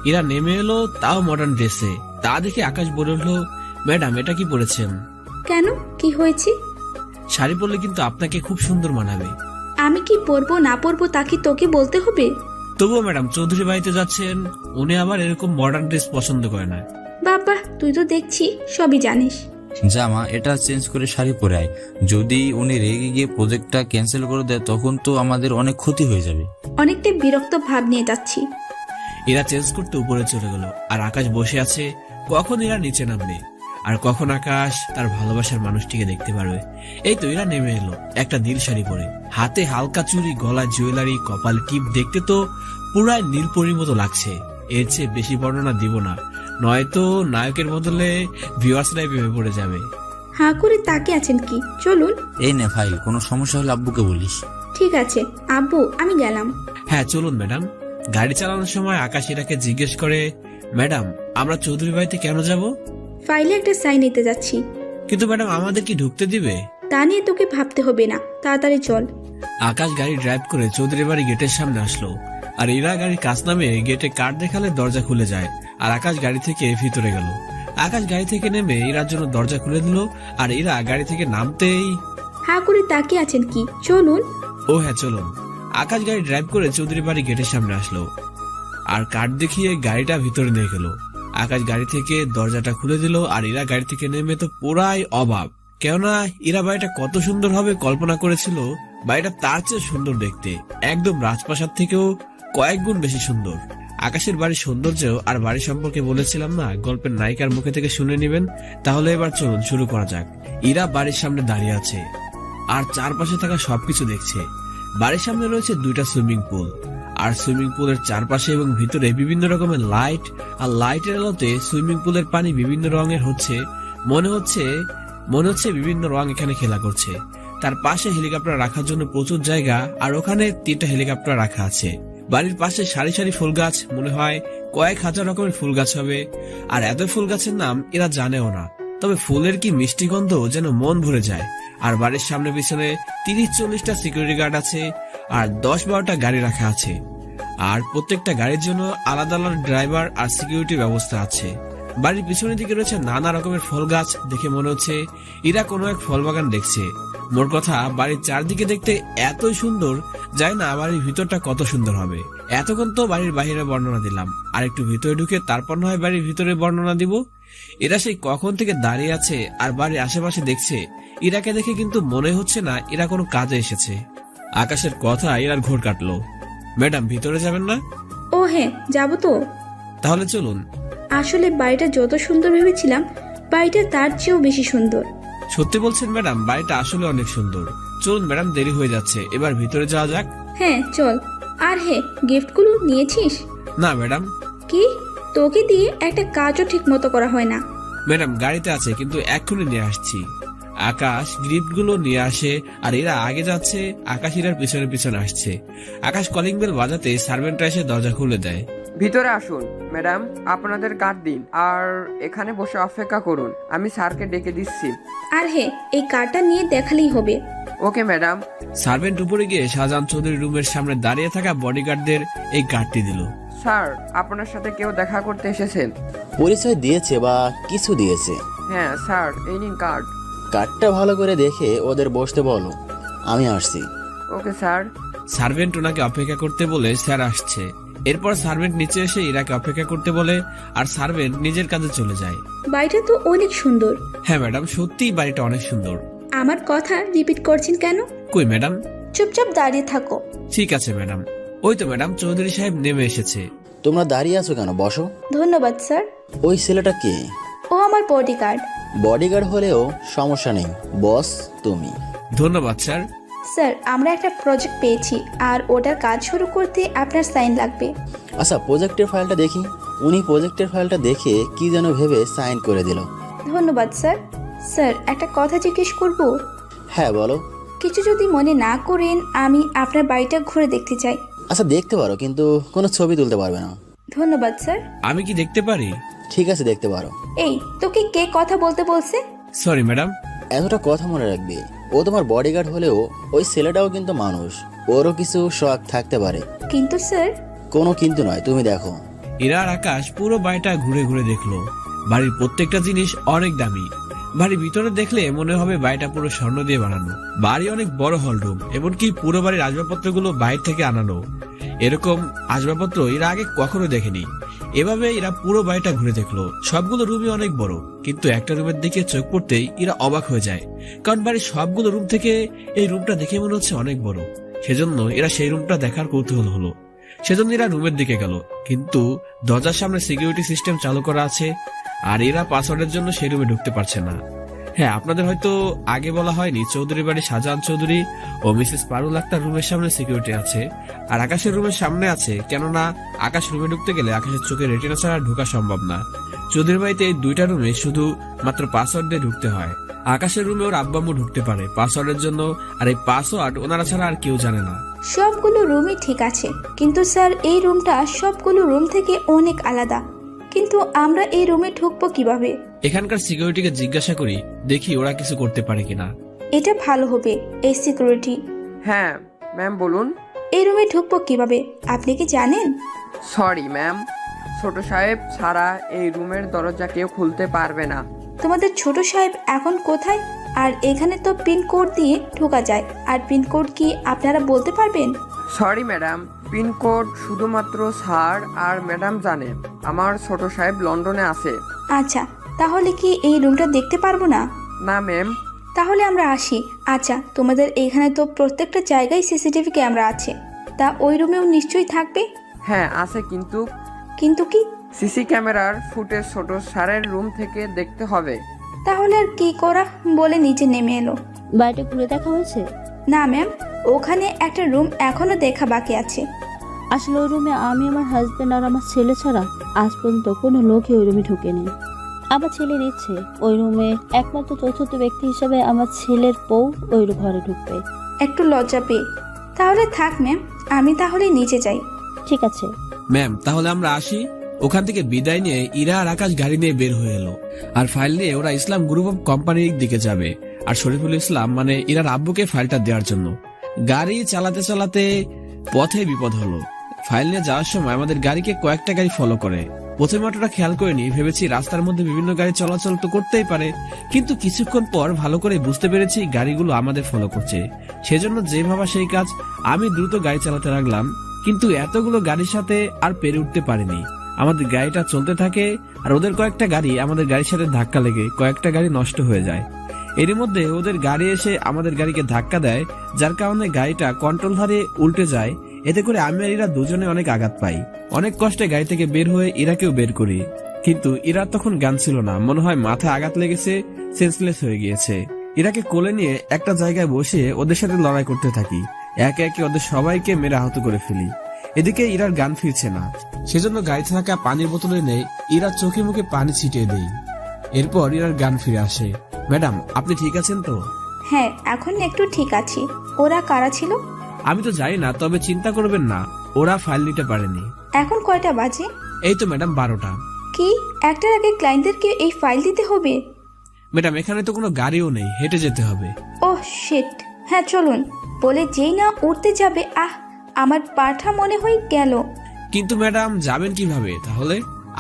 ইরা নেমে এলো, তাও মডার্ন ড্রেসে। তা দেখে আকাশ বলে উঠলো, ম্যাডাম এটা কি পরেছেন? কেন, কি হয়েছে? শাড়ি পরলে কিন্তু আপনাকে খুব সুন্দর মানাবে। আমি কি পরবো না পরবো তা কি তোকে বলতে হবে? তবুও ম্যাডাম, চৌধুরী বাড়িতে যাচ্ছেন, উনি আবার এরকম মডার্ন ড্রেস পছন্দ করে না। বাবা, তুই তো দেখছি সবই জানিস। জামা এটা চেঞ্জ করে শাড়ি পরে আয়। যদি উনি রেগে গিয়ে প্রজেক্টটা ক্যান্সেল করে দেয় তখন তো আমাদের অনেক ক্ষতি হয়ে যাবে। অনেকটা বিরক্ত ভাব নিয়ে যাচ্ছি। এরা চেঞ্জ করতে উপরে চলে গেল আর আকাশ বসে আছে, কখন এরা নিচে নামবে আর কখন আকাশ তার ভালোবাসার মানুষটিকে দেখতে পারবে। এই তো এরা নেমে এলো, একটা নীল শাড়ি পরে, হাতে হালকা চুড়ি, গলায় জুয়েলারি, কপাল টিপ, দেখতে তো পুরাই নীলপরির মতো লাগছে। এর চেয়ে বেশি বর্ণনা দিব না, নয়তো নায়কের বদলে ভিউয়ার্সরাই প্রেমে পড়ে যাবে। হাঁ করে তাকে আছেন কি? চলুন। এই নে ফাইল, কোনো সমস্যা হলে আব্বুকে বলিস। ঠিক আছে আব্বু, আমি গেলাম। হ্যাঁ চলুন ম্যাডাম। গাড়ি চালানোর সময় আকাশ ইরাকে জিজ্ঞেস করে, ম্যাডাম আমরা চৌধুরী বাড়িতে কেন যাব? ফাইলে একটা সাইন নিতে যাচ্ছি। কিন্তু ম্যাডাম আমাদের কি ঢুকতে দিবে? তা নিয়ে তোকে ভাবতে হবে না, তাড়াতাড়ি চল। আকাশ গাড়ি ড্রাইভ করে চৌধুরী বাড়ি গেটের সামনে আসলো আর ইরা গাড়ির কাছ নামে গেটে কার্ড দেখালে দরজা খুলে যায় আর আকাশ গাড়ি থেকে ভিতরে গেল। আকাশ গাড়ি থেকে নেমে ইরার জন্য দরজা খুলে দিল আর ইরা গাড়ি থেকে নামতেই, হাঁ করে তাকিয়ে আছেন কি? চলুন। ও হ্যাঁ চলুন। আকাশ গাড়ি ড্রাইভ করে চৌধুরী বাড়ি গেটের সামনে আসলো আর কার্ড দেখিয়ে গাড়িটা ভিতরে নিয়ে গেল। আকাশ গাড়ি থেকে দরজাটা খুলে দিল আর ইরা গাড়ি থেকে নেমে তো পুরাই অবাক, কেননা ইরা বাড়িটা কত সুন্দর হবে কল্পনা করেছিল, বাড়িটা তার চেয়ে সুন্দর দেখতে, একদম রাজপ্রাসাদ থেকেও কয়েক গুণ বেশি সুন্দর। আকাশের বাড়ির সৌন্দর্য আর বাড়ি সম্পর্কে বলেছিলাম না, গল্পের নায়িকার মুখে থেকে শুনে নেবেন। তাহলে এবার চলুন শুরু করা যাক। ইরা বাড়ির সামনে দাঁড়িয়ে আছে আর চারপাশে থাকা সবকিছু দেখছে। বাড়ির সামনে রয়েছে 2টা সুইমিং পুল আর সুইমিং পুলের চারপাশে এবং ভিতরে বিভিন্ন রকমের লাইট, আর লাইটের আলোতে সুইমিং পুলের পানি বিভিন্ন রঙের হচ্ছে, মনে হচ্ছে বিভিন্ন রং এখানে খেলা করছে। তার পাশে হেলিকপ্টার রাখার জন্য প্রচুর জায়গা, আর ওখানে 3টা হেলিকপ্টার রাখা আছে। বাড়ির পাশে সারি সারি ফুল গাছ, মনে হয় কয়েক হাজার রকমের ফুল গাছ হবে। আর এত ফুল গাছের নাম এরা জানেও না, তবে ফুলের কি মিষ্টি গন্ধ যেন মন ভরে যায়। আর বাড়ির সামনে পিছনে 30-40টা সিকিউরিটি গার্ড আছে, আর 10-12টা গাড়ি রাখা আছে, আর প্রত্যেকটা গাড়ির জন্য আলাদা আলাদা ড্রাইভার আর সিকিউরিটি ব্যবস্থা আছে। বাড়ির পিছনের দিকে রয়েছে নানা রকমের ফল গাছ, দেখে মনে হচ্ছে এরা কোনো এক ফল বাগান দেখছে। মোট কথা বাড়ির চারদিকে দেখতে এতই সুন্দর, যায় না বাড়ির ভিতরটা কত সুন্দর হবে। এতক্ষণ তো বাড়ির বাইরে বর্ণনা দিলাম, আর একটু ভিতরে ঢুকে তারপর না হয় বাড়ির ভিতরে বর্ণনা দিব। এরা সেই কখন থেকে দাঁড়িয়ে আছে আর বাড়ির আশেপাশে দেখছে। ইরাকে দেখে কিন্তু মনে হচ্ছে না এরা কোনো কাজে এসেছে। আকাশের কথা এরার ঘোর কাটলো। ম্যাডাম, ভিতরে যাবেন না? ও হ্যাঁ, যাবো তো। তাহলে চলুন। আসলে বাড়িটা যত সুন্দর ভেবেছিলাম, বাড়িটা তার চেয়েও বেশি সুন্দর। সত্যি বলছেন ম্যাডাম, বাড়িটা আসলে অনেক সুন্দর। চলুন ম্যাডাম, দেরি হয়ে যাচ্ছে, এবার ভিতরে যাওয়া যাক। হ্যাঁ চল। আর হ্যাঁ, গিফটগুলো নিয়েছিস? না ম্যাডাম। কি, তোকে দিয়ে একটা কাজও ঠিক মতো করা হয় না। ম্যাডাম, গাড়িতে আছে, কিন্তু এক্ষুনি নিয়ে আসছি। আকাশ গিফটগুলো নিয়ে আসে, আর এরা আগে যাচ্ছে, আকাশ এরার পিছনে পিছনে আসছে। আকাশ কলিং বেল বাজাতে সার্ভেন্টরা এসে দরজা খুলে দেয়। ভিতরে আসুন ম্যাডাম, আপনাদের কার্ড দিন আর এখানে বসে অপেক্ষা করুন, আমি স্যারকে ডেকে দিচ্ছি। আর হ্যাঁ, এই কার্ডটা নিয়ে দেখালেই হবে। Okay madam. সার্ভেন্ট উপরে গিয়ে শাহজাহান চৌধুরী রুমের সামনে দাঁড়িয়ে থাকা বডিগার্ডদের এই কার্ডটি দিল। স্যার, আপনার সাথে কেউ দেখা করতে এসেছেন? পরিচয় দিয়েছে বা কিছু দিয়েছে? হ্যাঁ স্যার, এই নিন কার্ড। কার্ডটা ভালো করে দেখে ওদের বসতে বলো, আমি আসছি। Okay sir. সার্ভেন্ট ওনাকে অপেক্ষা করতে বলে স্যার আসছে। এরপর সার্ভেন্ট নিচে এসে ইরাকে অপেক্ষা করতে বলে, আর সার্ভেন্ট নিজের কাজে চলে যায়। বাড়িটা তো অনেক সুন্দর। হ্যাঁ ম্যাডাম, সত্যিই বাড়িটা অনেক সুন্দর। আমার কথা রিপিট করছেন কেন? কই ম্যাডাম? চুপচাপ দাঁড়িয়ে থাকো। ঠিক আছে ম্যাডাম। ওই তো ম্যাডাম, চৌধুরী সাহেব নেমে এসেছে। তোমরা দাঁড়িয়ে আছো কেন? বসো। ধন্যবাদ স্যার। ওই ছেলেটা কে? ও আমার বডিগার্ড। বডিগার্ড হলেও সমস্যা নেই, বস তুমি। ধন্যবাদ স্যার। স্যার, আমরা একটা প্রজেক্ট পেয়েছি, আর ওটার কাজ শুরু করতে আপনার সাইন লাগবে। আচ্ছা, প্রজেক্টের ফাইলটা দেখি। উনি প্রজেক্টের ফাইলটা দেখে কি যেন ভেবে সাইন করে দিল। ধন্যবাদ স্যার। স্যার, একটা কথা জিজ্ঞেস করব? হ্যাঁ বলো। কিছু যদি মনে না করেন, আমি আপনার বাড়িটা ঘুরে দেখতে চাই। আচ্ছা, দেখতে পারো, কিন্তু কোনো ছবি তুলতে পারবে না। ধন্যবাদ স্যার। আমি কি দেখতে পারি? ঠিক আছে, দেখতে পারো। এই, তোকে কে কথা বলতে বলছে? Sorry madam. এতটা কথা মনে রাখবে, ও তোমার বডিগার্ড হলেও ওই ছেলেটাও কিন্তু মানুষ, ওরও কিছু শখ থাকতে পারে। কিন্তু স্যার। কোনো কিন্তু নয়, তুমি দেখো। ইরা আর আকাশ পুরো বাড়িটা ঘুরে ঘুরে দেখলো। বাড়ির প্রত্যেকটা জিনিস অনেক দামি। বাড়ির ভিতরে দেখলে মনে হবে বাড়িটা পুরো স্বর্ণ দিয়ে বানানো। বাড়ি অনেক বড় হল রুম, এমনকি পুরো বাড়ির আসবাবপত্রগুলো বাইরে থেকে আনানো। এরকম আসবাবপত্র এরা আগে কখনো দেখেনি। এভাবে এরা পুরো বাড়িটা ঘুরে দেখলো। সবগুলো রুমই অনেক বড়, কিন্তু একটা রুমের দিকে চোখ পড়তেই এরা অবাক হয়ে যায়, কারণ বাড়ির সবগুলো রুম থেকে এই রুমটা দেখে মনে হচ্ছে অনেক বড়। সেজন্য এরা সেই রুমটা দেখার কৌতূহল হলো। সেজন্য এরা রুমের দিকে গেল, কিন্তু দরজার সামনে সিকিউরিটি সিস্টেম চালু করা আছে, আর এরা পাসওয়ার্ডের জন্য সেই রুমে ঢুকতে পারছে না। হ্যাঁ, আপনাদের হয়তো আগে বলা হয়নি, চৌধুরী বাড়ি শাহজাহান চৌধুরী ও মিসেস পারুল আক্তার রুমের সামনে সিকিউরিটি আছে, আর আকাশের রুমের সামনে আছে। কেননা আকাশ রুমে ঢুকতে গেলে আকাশের চোখে রেটিনা ছাড়া ঢোকা সম্ভব না। চৌধুরী বাড়িতে এই 2টা রুমে শুধু মাত্র পাসওয়ার্ড দিয়ে ঢুকতে হয়। আকাশের রুমে ওর আব্বাম্মু ঢুকতে পারে পাসওয়ার্ডের জন্য, আর এই পাসওয়ার্ড ওনারা ছাড়া আর কেউ জানে না। সবগুলো রুমই ঠিক আছে, কিন্তু স্যার এই রুমটা সবগুলো রুম থেকে অনেক আলাদা। কিন্তু আমরা এই রুমে ঢুকবো কিভাবে? এখানকার সিকিউরিটিকে জিজ্ঞাসা করি, দেখি ওরা কিছু করতে পারে কিনা। এটা ভালো হবে। এই সিকিউরিটি। হ্যাঁ ম্যাম, বলুন। এই রুমে ঢুকবো কিভাবে আপনি কি জানেন? সরি ম্যাম, ছোট সাহেব ছাড়া এই রুমের দরজা কেউ খুলতে পারবে না। তোমাদের ছোট সাহেব এখন কোথায়? আর এখানে তো পিনকোড দিয়ে ঢোকা যায়, আর পিনকোড কি আপনারা বলতে পারবেন? সরি ম্যাডাম, পিনকোড শুধুমাত্র স্যার আর ম্যাডাম জানে। আমার ছোট সাহেব লন্ডনে আছে। আচ্ছা, তাহলে কি এই রুমটা দেখতে পারবো না? না ম্যাম। তাহলে আমরা আসি। আচ্ছা, তোমাদের এখানে তো প্রত্যেকটা জায়গায় সিসিটিভি ক্যামেরা আছে, তা ওই রুমেও নিশ্চয়ই থাকবে। হ্যাঁ আছে, কিন্তু কিন্তু কি? সিসি ক্যামেরার ফুটেজ ছোট স্যারের রুম থেকে দেখতে হবে। তাহলে আর কি করা, বলে নিচে নেমে এলো। বাড়িটা ঘুরে দেখা হয়েছে? না ম্যাম, ওখানে একটা রুম এখনো দেখা বাকি আছে। আসলে ওই রুমে আমি, আমার হাজবেন্ড আর আমার ছেলে ছাড়া আজ পর্যন্ত কোনো লোকই ওই রুমে ঢুকেনি। আমার ছেলের ইচ্ছে ওই রুমে একমাত্র চতুর্থ ব্যক্তি হিসেবে আমার ছেলের বউ ওই ঘরে ঢুকবে। একটু লজ্জা পেয়ে, তাহলে থাক ম্যাম, আমি তাহলে নিচে যাই। ঠিক আছে ম্যাম, তাহলে আমরা আসি। ওখান থেকে বিদায় নিয়ে ইরা আর আকাশ গাড়ি নিয়ে বের হয়ে এলো, আর ফাইল নিয়ে ওরা ইসলাম গ্রুপ অফ কোম্পানির দিকে যাবে। আর শরীফুল ইসলাম মানে ইরার আব্বুকে ফাইলটা দেওয়ার জন্য। গাড়ি চালাতে চালাতে পথে বিপদ হলো। ফাইল নিয়ে যাওয়ার সময় আমাদের গাড়িকে কয়েকটা গাড়ি ফলো করে। প্রথমে অতটা খেয়াল করিনি, ভেবেছি রাস্তার মধ্যে বিভিন্ন গাড়ি চলাচল তো করতেই পারে, কিন্তু কিছুক্ষণ পর ভালো করে বুঝতে পেরেছি গাড়িগুলো আমাদের ফলো করছে। সেজন্য যে ভাবা সেই কাজ, আমি দ্রুত গাড়ি চালাতে লাগলাম, কিন্তু এতগুলো গাড়ির সাথে আর পেরে উঠতে পারিনি। আমাদের গাড়িটা চলতে থাকে, আর ওদের কয়েকটা গাড়ি আমাদের গাড়ির সাথে ধাক্কা লেগে কয়েকটা গাড়ি নষ্ট হয়ে যায়। এরই মধ্যে ওদের গাড়ি এসে আমাদের গাড়িকে ধাক্কা দেয়, যার কারণে গাড়িটা কন্ট্রোল হারিয়ে উল্টে যায়। এতে করে আমি আর ইরা দুজনে অনেক আঘাত পাই। অনেক কষ্টে গাড়ি থেকে বের হয়ে ইরাকেও বের করি, কিন্তু ইরা তখন জ্ঞান ছিল না, মনে হয় মাথায় আঘাত লেগেছে, সেন্সলেস হয়ে গিয়েছে। ইরাকে কোলে নিয়ে একটা জায়গায় বসে ওদের সাথে লড়াই করতে থাকি, একে একে ওদের সবাইকে মেরে আহত করে ফেলি। এদিকে ইরার জ্ঞান ফিরছে না, সেজন্য গাড়িতে থাকা পানির বোতলে নেই ইরার চোখে মুখে পানি ছিটিয়ে দেই। এরপর ইরার জ্ঞান ফিরে আসে। ম্যাডাম, আপনি ঠিক আছেন তো? হ্যাঁ, এখন একটু ঠিক আছি। ওরা কারা ছিল? আমি তো জানি না, তবে চিন্তা করবেন না, ওরা ফাইল নিতে পারেনি। এখন কয়টা বাজে? এই তো ম্যাডাম 12টা। কি, একটার আগে ক্লায়েন্টদেরকে এই ফাইল দিতে হবে? ম্যাডাম, এখানে তো কোনো গাড়িও নেই, হেঁটে যেতে হবে। ওহ শিট, হ্যাঁ চলুন। বলে যেই না উঠতে যাবে, আমার পাঠা মনে হয়ে গেল। কিন্তু ম্যাডাম, যাবেন কিভাবে তাহলে?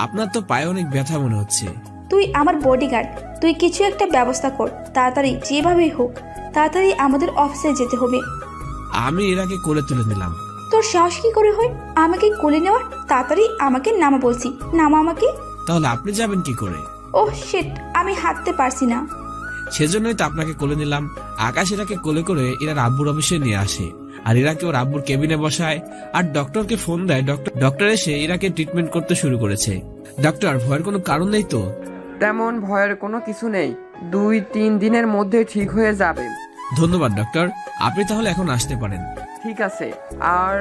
আপনার তো পায়ে অনেক ব্যথা মনে হচ্ছে। তুই আমার বডিগার্ড, তুই কিছু একটা ব্যবস্থা কর তাড়াতাড়ি, যেভাবেই হোক তাড়াতাড়ি আমাদের অফিসে যেতে হবে। আমি এরাকে কোলে তুলে নিলাম। তোর সাহস কি করে হয় আমাকে কোলে নেওয়ার? তাড়াতাড়ি আমাকে নামা বলছি, নামা আমাকে। তাহলে আপনি যাবেন কি করে? ওহ শিট, আমি হাঁটতে পারছি না। সেজন্যই তো আপনাকে কোলে নিলাম। আকাশ এরাকে কোলে করে এরা আব্বুর অফিসে নিয়ে আসে, আর ইরাকে ওর আব্বুর কেবিনে বসায়, আর ডক্টরকে ফোন দেয়। ডক্টর এসে ইরাকে ট্রিটমেন্ট করতে শুরু করেছে। ডক্টর, ভয়ের কোনো কারণ নেই তো? তেমন ভয়ের কোনো কিছু নেই, 2-3 দিনের মধ্যে ঠিক হয়ে যাবে। ধন্যবাদ ডক্টর, আপনি তাহলে এখন আসতে পারেন। ঠিক আছে, আর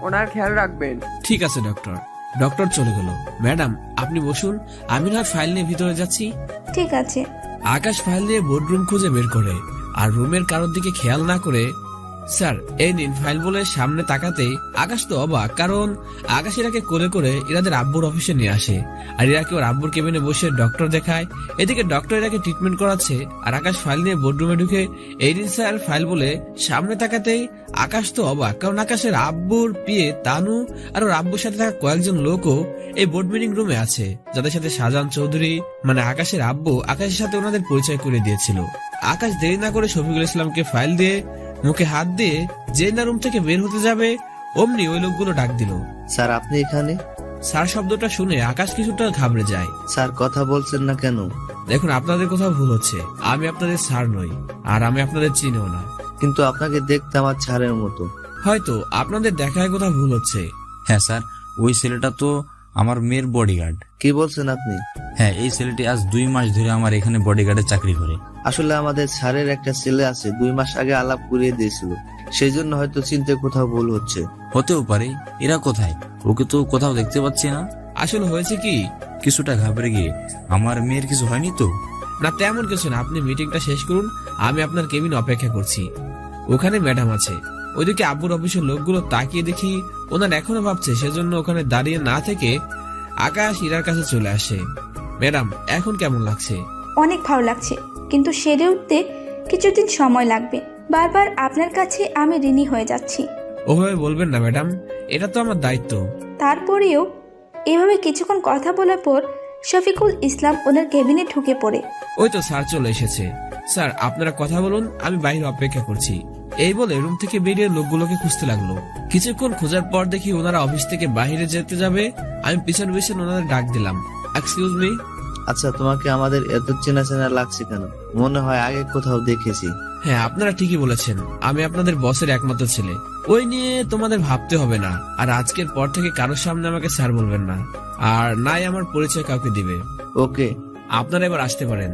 ওনার খেয়াল রাখবেন। ঠিক আছে ডক্টর। ডক্টর চলে গেল। ম্যাডাম, আপনি বসুন, আমি না ফাইল নিয়ে ভিতরে যাচ্ছি। ঠিক আছে। আকাশ ফাইল নিয়ে বোর্ডরুম খুঁজে বের করে, আর রুমের কারোর দিকে খেয়াল না করে, স্যার এই নিন ফাইল বলে সামনে তাকাতেই আকাশ তো অবাক, কারণ আকাশ ইরাকে কোলে করে ইরাদের আব্বুর অফিসে নিয়ে আসে, আর ইরাকে ওর আব্বুর কেবিনে বসে ডক্টর দেখায়। এদিকে ডক্টর ইরাকে ট্রিটমেন্ট করাচ্ছে, আর আকাশ ফাইল নিয়ে বোর্ডরুমে ঢুকে এই নিন স্যার ফাইল বলে সামনে তাকাতেই আকাশ তো অবাক, কারণ আকাশের আব্বুর পিয়ে তানু আর ওর আব্বুর সাথে থাকা কয়েকজন লোকও এই বোর্ড মিটিং রুমে আছে, যাদের সাথে শাহজাহান চৌধুরী মানে আকাশের আব্বু আকাশের সাথে ওনাদের পরিচয় করে দিয়েছিল। আকাশ দেরি না করে শফিকুল ইসলামকে ফাইল দিয়ে মুখে হাত দিয়ে যে না রুম থেকে বের হতে যাবে, অমনি ওই লোকগুলো ডাক দিল। স্যার আপনি এখানে? স্যার শব্দটা শুনে আকাশ কিছুটা ঘাবড়ে যায়। স্যার কথা বলছেন না কেন? দেখুন, আপনাদের কোথাও ভুল হচ্ছে, আমি আপনাদের স্যার নই, আর আমি আপনাদের চিনিও না। কিন্তু আপনাকে দেখতে আমার ছাড়ের মতো। হয়তো আপনাদের দেখায় কোথাও ভুল হচ্ছে। হ্যাঁ স্যার, ওই ছেলেটা তো আমার মেয়ের বডিগার্ড। কি বলছেন আপনি? হ্যাঁ, এই ছেলেটি আজ 2 মাস ধরে আমার এখানে বডিগার্ডের চাকরি করে। আসলে আমাদের স্যারের একটা ছেলে আছে, 2 মাস আগে আলাপ করিয়ে দিয়েছিল, সেই জন্য হয়তো চিনতে কোথাও ভুল হচ্ছে। হতেও পারে। এরা কোথায়? ওকে তো কোথাও দেখতে পাচ্ছি না। আসলে হয়েছে কি, কিছুটা ঘাবড়ে গিয়ে, আমার মেয়ের কিছু হয়নি তো? না তেমন কিছু না, আপনি মিটিংটা শেষ করুন, আমি আপনার কেবিন অপেক্ষা করছি। ওখানে ম্যাডাম আছে। ওইদিকে আব্বুর অফিসের লোকগুলো তাকিয়ে দেখি ওনার এখনো ভাবছে, সেজন্য ওখানে দাঁড়িয়ে না থেকে আকাশ ইরার কাছে চলে আসে। ম্যাডাম, এখন কেমন লাগছে? অনেক ভালো লাগছে, কিন্তু সেরে উঠতে কিছুদিন সময় লাগবে। বারবার আপনার কাছে আমি ঋণী হয়ে যাচ্ছি। ওভাবে বলবেন না ম্যাডাম, এটা তো আমার দায়িত্ব। তারপরেও এভাবে কিছুক্ষণ কথা বলার পর শফিকুল ইসলাম ওনার কেবিনে ঢুকে পড়ে। ওই তো স্যার চলে এসেছে। স্যার আপনারা কথা বলুন, আমি বাইরে অপেক্ষা করছি। এই বলে রুম থেকে বেরিয়ে লোকগুলোকে খুঁজতে লাগলো। কিছুক্ষণ খোঁজার পর দেখি ওনারা অফিস থেকে বাইরে যেতে যাবে, আমি পিছন পিছন ওনাদের ডাক দিলাম, এক্সকিউজ মি। আচ্ছা, তোমাকে আমাদের এত চেনা চেনা লাগছে কেন? মনে হয় আগে কোথাও দেখেছি। হ্যাঁ, আপনারা ঠিকই বলেছেন, আমি আপনাদের বসের একমাত্র ছেলে। ওই নিয়ে তোমাদের ভাবতে হবে না, আর আজকের পর থেকে কারোর সামনে আমাকে স্যার বলবেন না, আর নাই আমার পরিচয় কাউকে দিবে। ওকে, আপনারা এবার আসতে পারেন।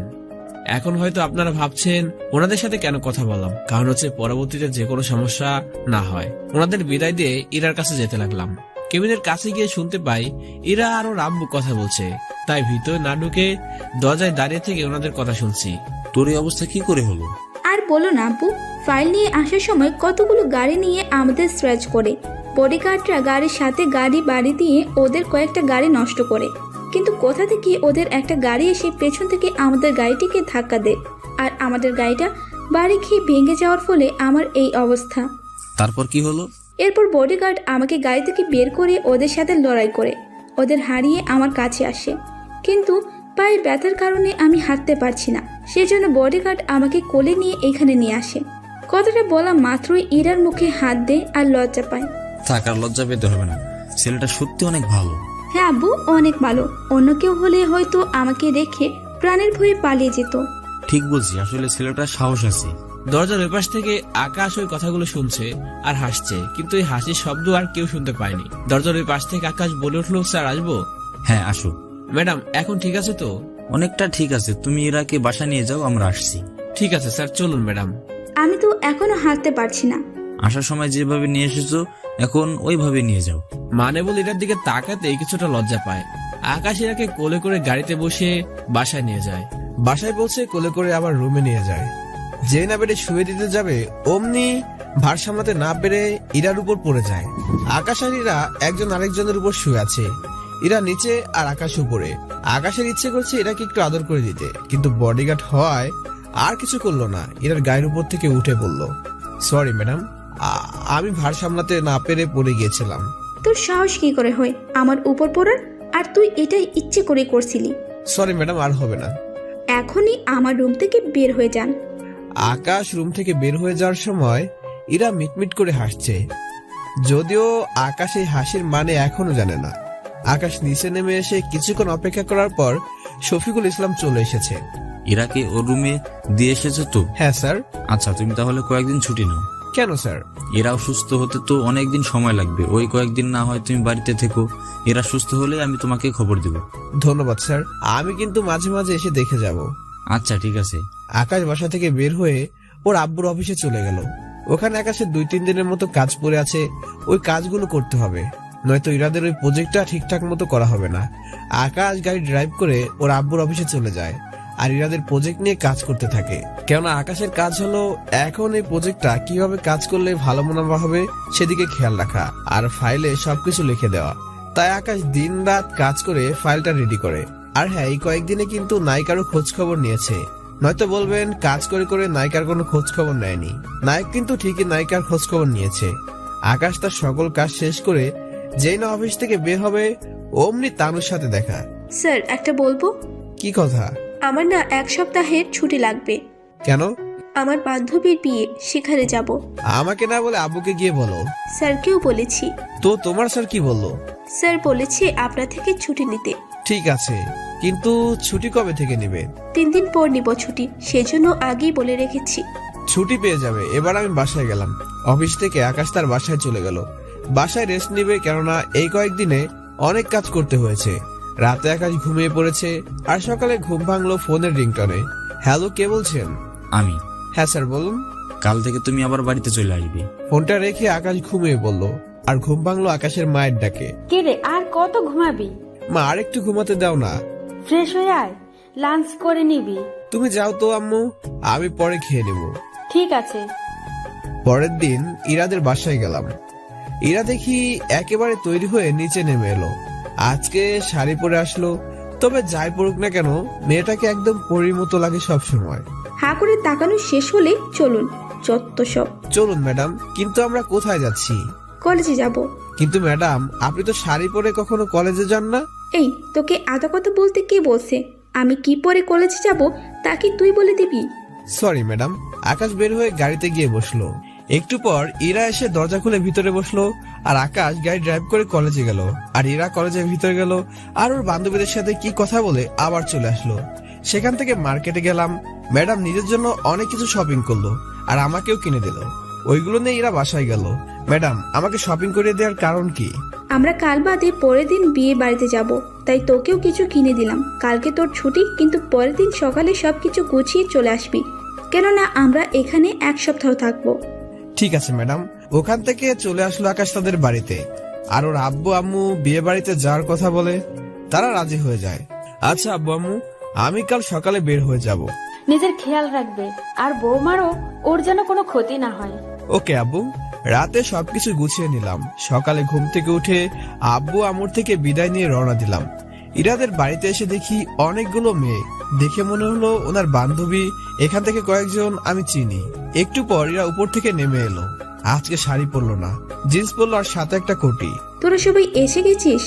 এখন হয়তো আপনারা ভাবছেন ওনাদের সাথে কেন কথা বললাম, কারণ হচ্ছে পরবর্তীতে যে কোনো সমস্যা না হয়। ওনাদের বিদায় দিয়ে ইরার কাছে যেতে লাগলাম। কেবিনের কাছে গিয়ে শুনতে পাই ইরা আর ওর আব্বু কথা বলছে। তাই ভিতরে না ঢুকে দরজায় দাঁড়িয়ে থেকে ওনাদের কথা শুনছি। তোর এই অবস্থা কি করে হলো? আর বলো না আব্বু, ফাইল নিয়ে আসার সময় কতগুলো গাড়ি নিয়ে আমাদের স্ক্র্যাচ করে। বডিগার্ডরা গাড়ির সাথে গাড়ি বাড়ি দিয়ে ওদের কয়েকটা গাড়ি নষ্ট করে, কিন্তু কোথা থেকে ওদের একটা গাড়ি এসে পেছন থেকে আমাদের গাড়িটিকে ধাক্কা দেয়, আর আমাদের গাড়িটা বাড়ি খেয়ে ভেঙে যাওয়ার ফলে আমার এই অবস্থা। তারপর কি হলো? এরপর বডিগার্ড আমাকে গাড়ি থেকে বের করে ওদের সাথে লড়াই করে ওদের হারিয়ে আমার কাছে আসে, কিন্তু পায়ে ব্যথার কারণে আমি হাঁটতে পারছি না। সেজন্য বডিগার্ড আমাকে কোলে নিয়ে এখানে নিয়ে আসে। কথাটা বলা মাত্রই ইরার মুখে হাত দেয় আর লজ্জা পায়। থাকার লজ্জা পেতে হবে না, ছেলেটা সত্যি অনেক ভালো। হ্যাঁ আব্বু, অনেক ভালো। অন্য কেউ হলে হয়তো আমাকে রেখে প্রাণের ভয়ে পালিয়ে যেত। ঠিক বলছি, আসলে ছেলেটার সাহস আছে। দরজার ওই পাশ থেকে আকাশ ওই কথাগুলো শুনছে আর হাসছে, কিন্তু এই হাসির শব্দ আর কেউ শুনতে পায়নি। দরজার ওই পাশ থেকে আকাশ বলে উঠলো, স্যার আসবো? হ্যাঁ আসো। ম্যাডাম এখন ঠিক আছে তো? অনেকটা ঠিক আছে, তুমি ইরাকে বাসা নিয়ে যাও, আমরা আসছি। ঠিক আছে স্যার, চলুন ম্যাডাম। আমি তো এখনো হাঁটতে পারছি না। আসার সময় যেভাবে নিয়ে এসেছো এখন ওইভাবে নিয়ে যাও। মানে বল এটার দিকে তাকাতে কিছুটা লজ্জা পায়। আকাশ এরাকে কোলে করে গাড়িতে বসে বাসায় নিয়ে যায়। বাসায় পৌঁছে কোলে করে আবার রুমে নিয়ে যায়। যে না বেড়ে শুয়ে দিতে যাবে অমনি ভার সামলাতে না পেরে ইরার উপর পড়ে যায়। আকাশ আর ইরা একজন আরেকজনের উপর শুয়ে আছে। ইরা নিচে আর আকাশ উপরে। আকাশের ইচ্ছে করছে ইরাকে একটু আদর করে দিতে, কিন্তু বডিগার্ড হওয়ায় আর কিছু করলো না। ইরার গায়ের উপর থেকে উঠে বলল, সরি ম্যাডাম, আমি ভার সামলাতে না পেরে পড়ে গিয়েছিলাম। তোর সাহস কি করে হয় আমার উপর পড়ার? আর তুই এটাই ইচ্ছে করে করছিলি। সরি ম্যাডাম, আর হবে না। এখনই আমার রুম থেকে বের হয়ে যান। আকাশ রুম থেকে বের হয়ে যাওয়ার সময় ইরা মিটমিট করে হাসছে, যদিও আকাশ এই হাসির মানে এখনো জানে না। আকাশ নিচে নেমে এসে কিছুক্ষণ অপেক্ষা করার পর শফিকুল ইসলাম চলে এসেছে। ইরাকে ওর রুমে দিয়ে এসেছো তো? হ্যাঁ স্যার। আচ্ছা, তুমি তাহলে কয়েকদিন ছুটি নাও। কেন স্যার? এরাও সুস্থ হতে তো অনেকদিন সময় লাগবে, ওই কয়েকদিন না হয় তুমি বাড়িতে থেকো। এরা সুস্থ হলে আমি তোমাকে খবর দেব। ধন্যবাদ স্যার, আমি কিন্তু মাঝে মাঝে এসে দেখে যাব। আচ্ছা ঠিক আছে। আকাশ বাসা থেকে বের হয়ে ওর আব্বুর অফিসে চলে গেল। ওখানে আকাশের 2-3 দিনের মতো কাজ পড়ে আছে, ওই কাজগুলো করতে হবে, নয়তো ইরাদের ওই প্রজেক্টটা ঠিকঠাক মতো করা হবে না। আকাশ গাড়ি ড্রাইভ করে ওর আব্বুর অফিসে চলে যায় আর ইরাদের প্রজেক্ট নিয়ে কাজ করতে থাকে। কেননা আকাশের কাজ হলো এখন এই প্রজেক্টটা কিভাবে কাজ করলে ভালো মুনাফা হবে সেদিকে খেয়াল রাখা আর ফাইলে সবকিছু লিখে দেওয়া। তাই আকাশ দিন রাত কাজ করে ফাইলটা রেডি করে। আর হ্যাঁ, এই কয়েকদিনে কিন্তু নায়িকারও খোঁজ খবর নিয়েছে। নয়তো বলবেন কাজ করে করে নায়িকার কোনো খোঁজ খবর নেয়নি। নায়ক কিন্তু ঠিকই নায়িকার খোঁজ খবর নিয়েছে। আকাশ তার সকল কাজ শেষ করে যেই না অফিস থেকে বের হবে অমনি তানুর সাথে দেখা। স্যার একটা বলবো? কি কথা? আমার না 1 সপ্তাহের ছুটি লাগবে। কেন? আমার বান্ধবীর বিয়ে, সেখানে যাব। আমাকে না বলে আব্বুকে গিয়ে বলো। স্যারকেও বলেছি। তো তোমার স্যার কি বললো? স্যার বলেছে আপনার থেকে ছুটি নিতে। ঠিক আছে, কিন্তু ছুটি কবে থেকে নিবে? 3 দিন পর নিব ছুটি, সেজন্য আগেই বলে রেখেছি। ছুটি পেয়ে যাবে। এবার আমি বাসায় গেলাম। অফিস থেকে আকাশ তার বাসায় চলে গেল। বাসায় রেস্ট নিবে, কেননা এই কয়েকদিনে অনেক কাজ করতে হয়েছে। রাতে আকাশ ঘুমিয়ে পড়েছে আর সকালে ঘুম ভাঙলো ফোনের রিংটনে। হ্যালো, কে বলছেন? আমি। হ্যাঁ স্যার বলুন। কাল থেকে তুমি আবার বাড়িতে চলে আসবে। ফোনটা রেখে আকাশ ঘুমিয়ে পড়ল আর ঘুম ভাঙলো আকাশের মায়ের ডাকে। কে রে, আর কত ঘুমাবি? মা, আর একটু ঘুমাতে দাও না। ফ্রেশ হয়ে আয়, লাঞ্চ করে নিবি। তুমি যাও তো আম্মু, আমি পরে খেয়ে নেব। ঠিক আছে। পরের দিন ইরাদের বাসায় গেলাম। ইরা দেখি একেবারে তৈরি হয়ে নিচে নেমে এলো। আজকে শাড়ি পরে আসলো। তবে যাই পড়ুক না কেন, মেয়েটাকে একদম পরীর মতো লাগে সব সময়। হা করে তাকানো শেষ হলে চলুন। যত সব। চলুন ম্যাডাম, কিন্তু আমরা কোথায় যাচ্ছি? কলেজে যাব। কিন্তু ম্যাডাম, আপনি তো শাড়ি পরে কখনো কলেজে যান না। এই, তোকে আধা কথা বলতে কে বলছে? আমি কি পরে কলেজে যাব তা কি তুই বলে দিবি? Sorry madam. আকাশ বের হয়ে গাড়িতে গিয়ে বসলো। একটু পর ইরা এসে দরজা খুলে ভিতরে বসলো আর আকাশ গাড়ি ড্রাইভ করে কলেজে গেল। আর ইরা কলেজের ভিতরে গেল আর ওর বান্ধবীদের সাথে কি কথা বলে আবার চলে আসলো। সেখান থেকে মার্কেটে গেলাম। ম্যাডাম নিজের জন্য অনেক কিছু শপিং করলো আর আমাকেও কিনে দিল। ওইগুলো নিয়ে ইরা বাসায় গেল। ম্যাডাম, আমাকে শপিং করে দেওয়ার কারণ কি? আমরা কাল বাদে পরের দিন বিয়ে বাড়িতে যাব, তাই তোকেও কিছু কিনে দিলাম। কালকে তোর ছুটি, কিন্তু পরের দিন সকালে সবকিছু গুছিয়ে চলে আসবি, কেননা আমরা এখানে 1 সপ্তাহ থাকবো। ঠিক আছে ম্যাডাম। ওখান থেকে চলে আসলো আকাশ তাদের বাড়িতে। আর ওর আব্বু আম্মু বিয়ে বাড়িতে যাওয়ার কথা বলে, তারা রাজি হয়ে যায়। আচ্ছা আব্বু আম্মু, আমি কাল সকালে বের হয়ে যাব। নিজের খেয়াল রাখবে আর বৌমারও ওর যেন কোনো ক্ষতি না হয়। ওকে আব্বু। রাতে সবকিছু গুছিয়ে নিলাম। সকালে ঘুম থেকে উঠে আব্বু আম্মুর থেকে বিদায় নিয়ে রওনা দিলাম। ইরাদের বাড়িতে এসে দেখি অনেকগুলো মেয়ে। দেখে মনে হলো ওনার বান্ধবী, এখান থেকে কয়েকজন আমি চিনি। একটু পর ইরা উপর থেকে নেমে এলো। আজকে শাড়ি পরলো না, জিন্স পরলো আর সাথে একটা কোটি। তোরা সবাই এসে গেছিস?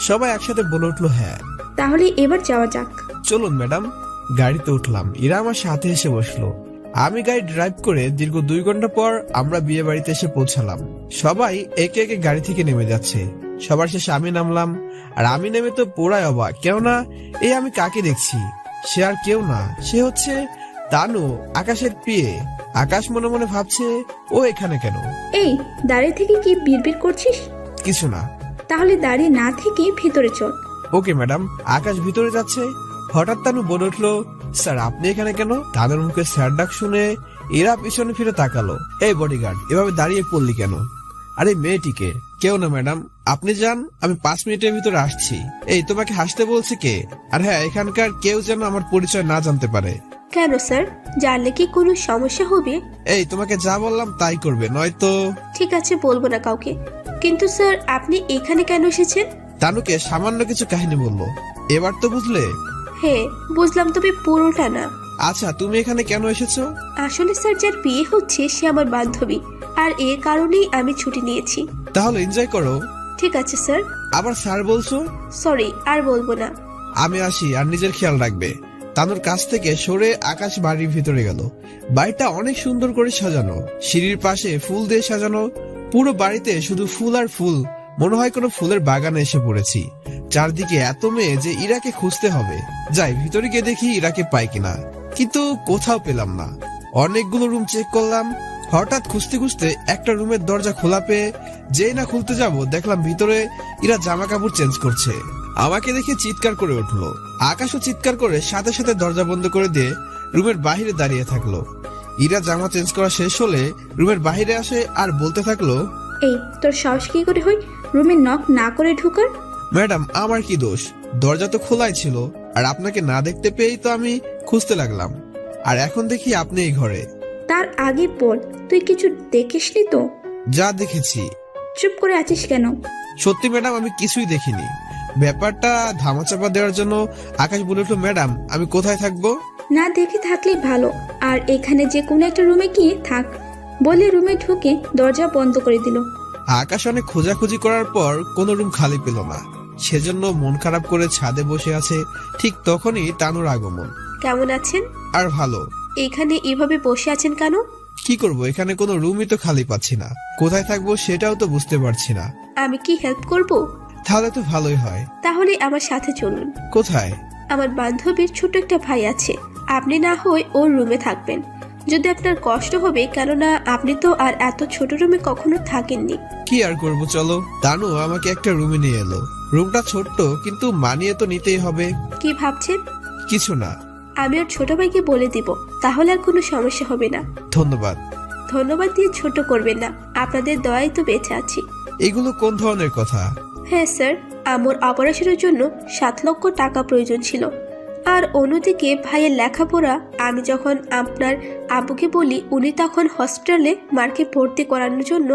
সবাই একসাথে বলে উঠলো হ্যাঁ। তাহলে এবার যাওয়া যাক। চলুন ম্যাডাম। গাড়িতে উঠলাম। ইরা আমার সাথে এসে বসলো। আমি গাড়ি ড্রাইভ করে দীর্ঘ 2 ঘন্টা পর আমরা বিয়ে বাড়িতে এসে পৌঁছালাম। সবাই একে একে গাড়ি থেকে নেমে যাচ্ছে। সবার শেষে আমি নামলাম। আর আমি নেমে তো পুরাই অবাক, কেননা এই আমি কাকে দেখছি? সে আর কেউ না, সে হচ্ছে তানু, আকাশের পিয়ে। আকাশ মনে মনে ভাবছে ও এখানে কেন। এই দাঁড়িয়ে থেকে কি বিড়বিড় করছিস? কিছু না। তাহলে দাঁড়িয়ে না থেকে ভিতরে চল। Okay madam. আকাশ ভিতরে যাচ্ছে। হঠাৎ তানু বলে উঠলো, স্যার আপনি এখানে কেন? তাদের মুখে স্যার ডাক শুনে এরা পিছনে ফিরে তাকালো। এই বডিগার্ড, এভাবে দাঁড়িয়ে পড়লি কেন? আরে মেয়েটিকে। কেউ না ম্যাডাম, আপনি যান, আমি 5 মিনিটের ভিতরে আসছি। এই তোমাকে হাসতে বলছে কে? আর হ্যাঁ, এখানকার কেউ যেন আমার পরিচয় না জানতে পারে। কেন স্যার, জানলে কি কোনো সমস্যা হবে? এই তোমাকে যা বললাম তাই করবে, নয়তো। ঠিক আছে, বলবো না কাউকে। কিন্তু স্যার আপনি এখানে কেন এসেছেন? তানুকে সামান্য কিছু কাহিনী বললো। এবার তো বুঝলে? হ্যাঁ বুঝলাম, তবে পুরোটা না। আচ্ছা, তুমি এখানে কেন এসেছো? আসলে স্যার, যার বিয়ে হচ্ছে সে আমার বান্ধবী, আর এর কারণেই আমি ছুটি নিয়েছি। তাহলে এনজয় করো। ঠিক আছে স্যার। আবার স্যার বলছো? সরি, আর বলবো না। আমি আসি, আর নিজের খেয়াল রাখবে। তানুর কাছ থেকে সরে আকাশ বাড়ির ভিতরে গেল। বাড়িটা অনেক সুন্দর করে সাজানো। সিঁড়ির পাশে ফুল দিয়ে সাজানো। পুরো বাড়িতে শুধু ফুল আর ফুল। মনে হয় কোনো ফুলের বাগানে এসে পড়েছি। চারদিকে এত মেয়ে যে ইরাকে খুঁজতে হবে। যাই ভিতরে গিয়ে দেখি ইরাকে পাই কিনা, কিন্তু কোথাও পেলাম না। অনেকগুলো রুম চেক করলাম। হঠাৎ খুঁজতে খুঁজতে একটা রুমের দরজা খোলা পেয়ে যেই না খুলতে যাব, দেখলাম ভিতরে ইরা জামা কাপড় চেঞ্জ করছে। আমাকে দেখে চিৎকার করে উঠলো। আকাশও চিৎকার করে সাথে সাথে দরজা বন্ধ করে দিয়ে রুমের বাহিরে দাঁড়িয়ে থাকলো। ইরা জামা চেঞ্জ করা শেষ হলে রুমের বাহিরে আসে আর বলতে থাকলো, এই তোর সাহস কি করে হয় রুমে নক না করে ঢুকার? ম্যাডাম আমার কি দোষ? দরজা তো খোলাই ছিল, আর আপনাকে না দেখতে পেয়েই তো আমি খুঁজতে লাগলাম। আর এখন দেখি আপনি এই ঘরে। তার আগে বল, তুই কিছু দেখিসনি তো? যা দেখেছি। চুপ করে আছিস কেন? সত্যি ম্যাডাম, আমি কিছুই দেখিনি। ব্যাপারটা ধামাচাপা দেওয়ার জন্য আকাশ বলে উঠলো, ম্যাডাম আমি কোথায় থাকবো? না দেখে থাকলেই ভালো। আর এখানে যে কোনো একটা রুমে গিয়ে থাক, বলে রুমে ঢুকে দরজা বন্ধ করে দিল। আকাশ অনেক খোঁজাখুঁজি করার পর কোনো রুম খালি পেল না। সেজন্য মন খারাপ করে ছাদে বসে আছে। ঠিক তখনই তানুর আগমন। কেমন আছেন? আর ভালো। এখানে এভাবে বসে আছেন কেন? কি করব, এখানে কোনো রুমই তো খালি পাচ্ছি না। কোথায় থাকবো সেটাও তো বুঝতে পারছি না। আমি কি হেল্প করব? তাহলে তো ভালোই হয়। তাহলে আমার সাথে চলুন। কোথায়? আমার বান্ধবীর ছোট একটা ভাই আছে, আপনি না হয় ওর রুমে থাকবেন। যদি আপনার কষ্ট হবে, কেননা আপনি তো আর এত ছোট রুমে কখনো থাকেননি। কি আর করব, চলো। তানু আমাকে একটা রুমে নিয়ে এলো। রুমটা ছোট্ট, কিন্তু মানিয়ে তো নিতেই হবে। কি ভাবছেন? কিছু না। আমি ওর ছোট ভাইকে বলে দিব, তাহলে আর কোনো সমস্যা হবে না। ধন্যবাদ। ধন্যবাদ দিয়ে ছোট করবেন না, আপনাদের দয়ায় তো বেঁচে আছি। এগুলো কোন ধরনের কথা? হ্যাঁ স্যার, আমার অপারেশনের জন্য 7 লক্ষ টাকা প্রয়োজন ছিল। আর অন্যদিকে ভাইয়ের লেখাপড়া আমি যখন আপনার আব্বুকে বলি, উনি তখন হসপিটালে মাকে ভর্তি করানোর জন্য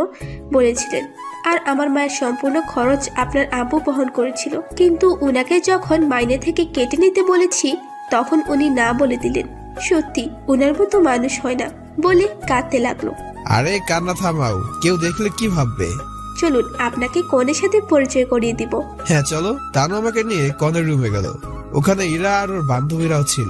বলেছিলেন। আর আমার মায়ের সম্পূর্ণ খরচ আপনার আব্বু বহন করেছিল। কিন্তু উনাকে যখন মাইনে থেকে কেটে নিতে বলেছি, তখন উনি না বলে দিলেন। সত্যি উনার মতো মানুষ হয় না, বলে কাঁদতে লাগলো। আরে কান্না থামাও, কেউ দেখলে কি ভাববে? চলুন আপনাকে কনের সাথে পরিচয় করিয়ে দিব। হ্যাঁ চলো। তানু আমাকে নিয়ে কনের রুমে গেল। ওখানে ইরা আর ওর বান্ধবীরাও ছিল।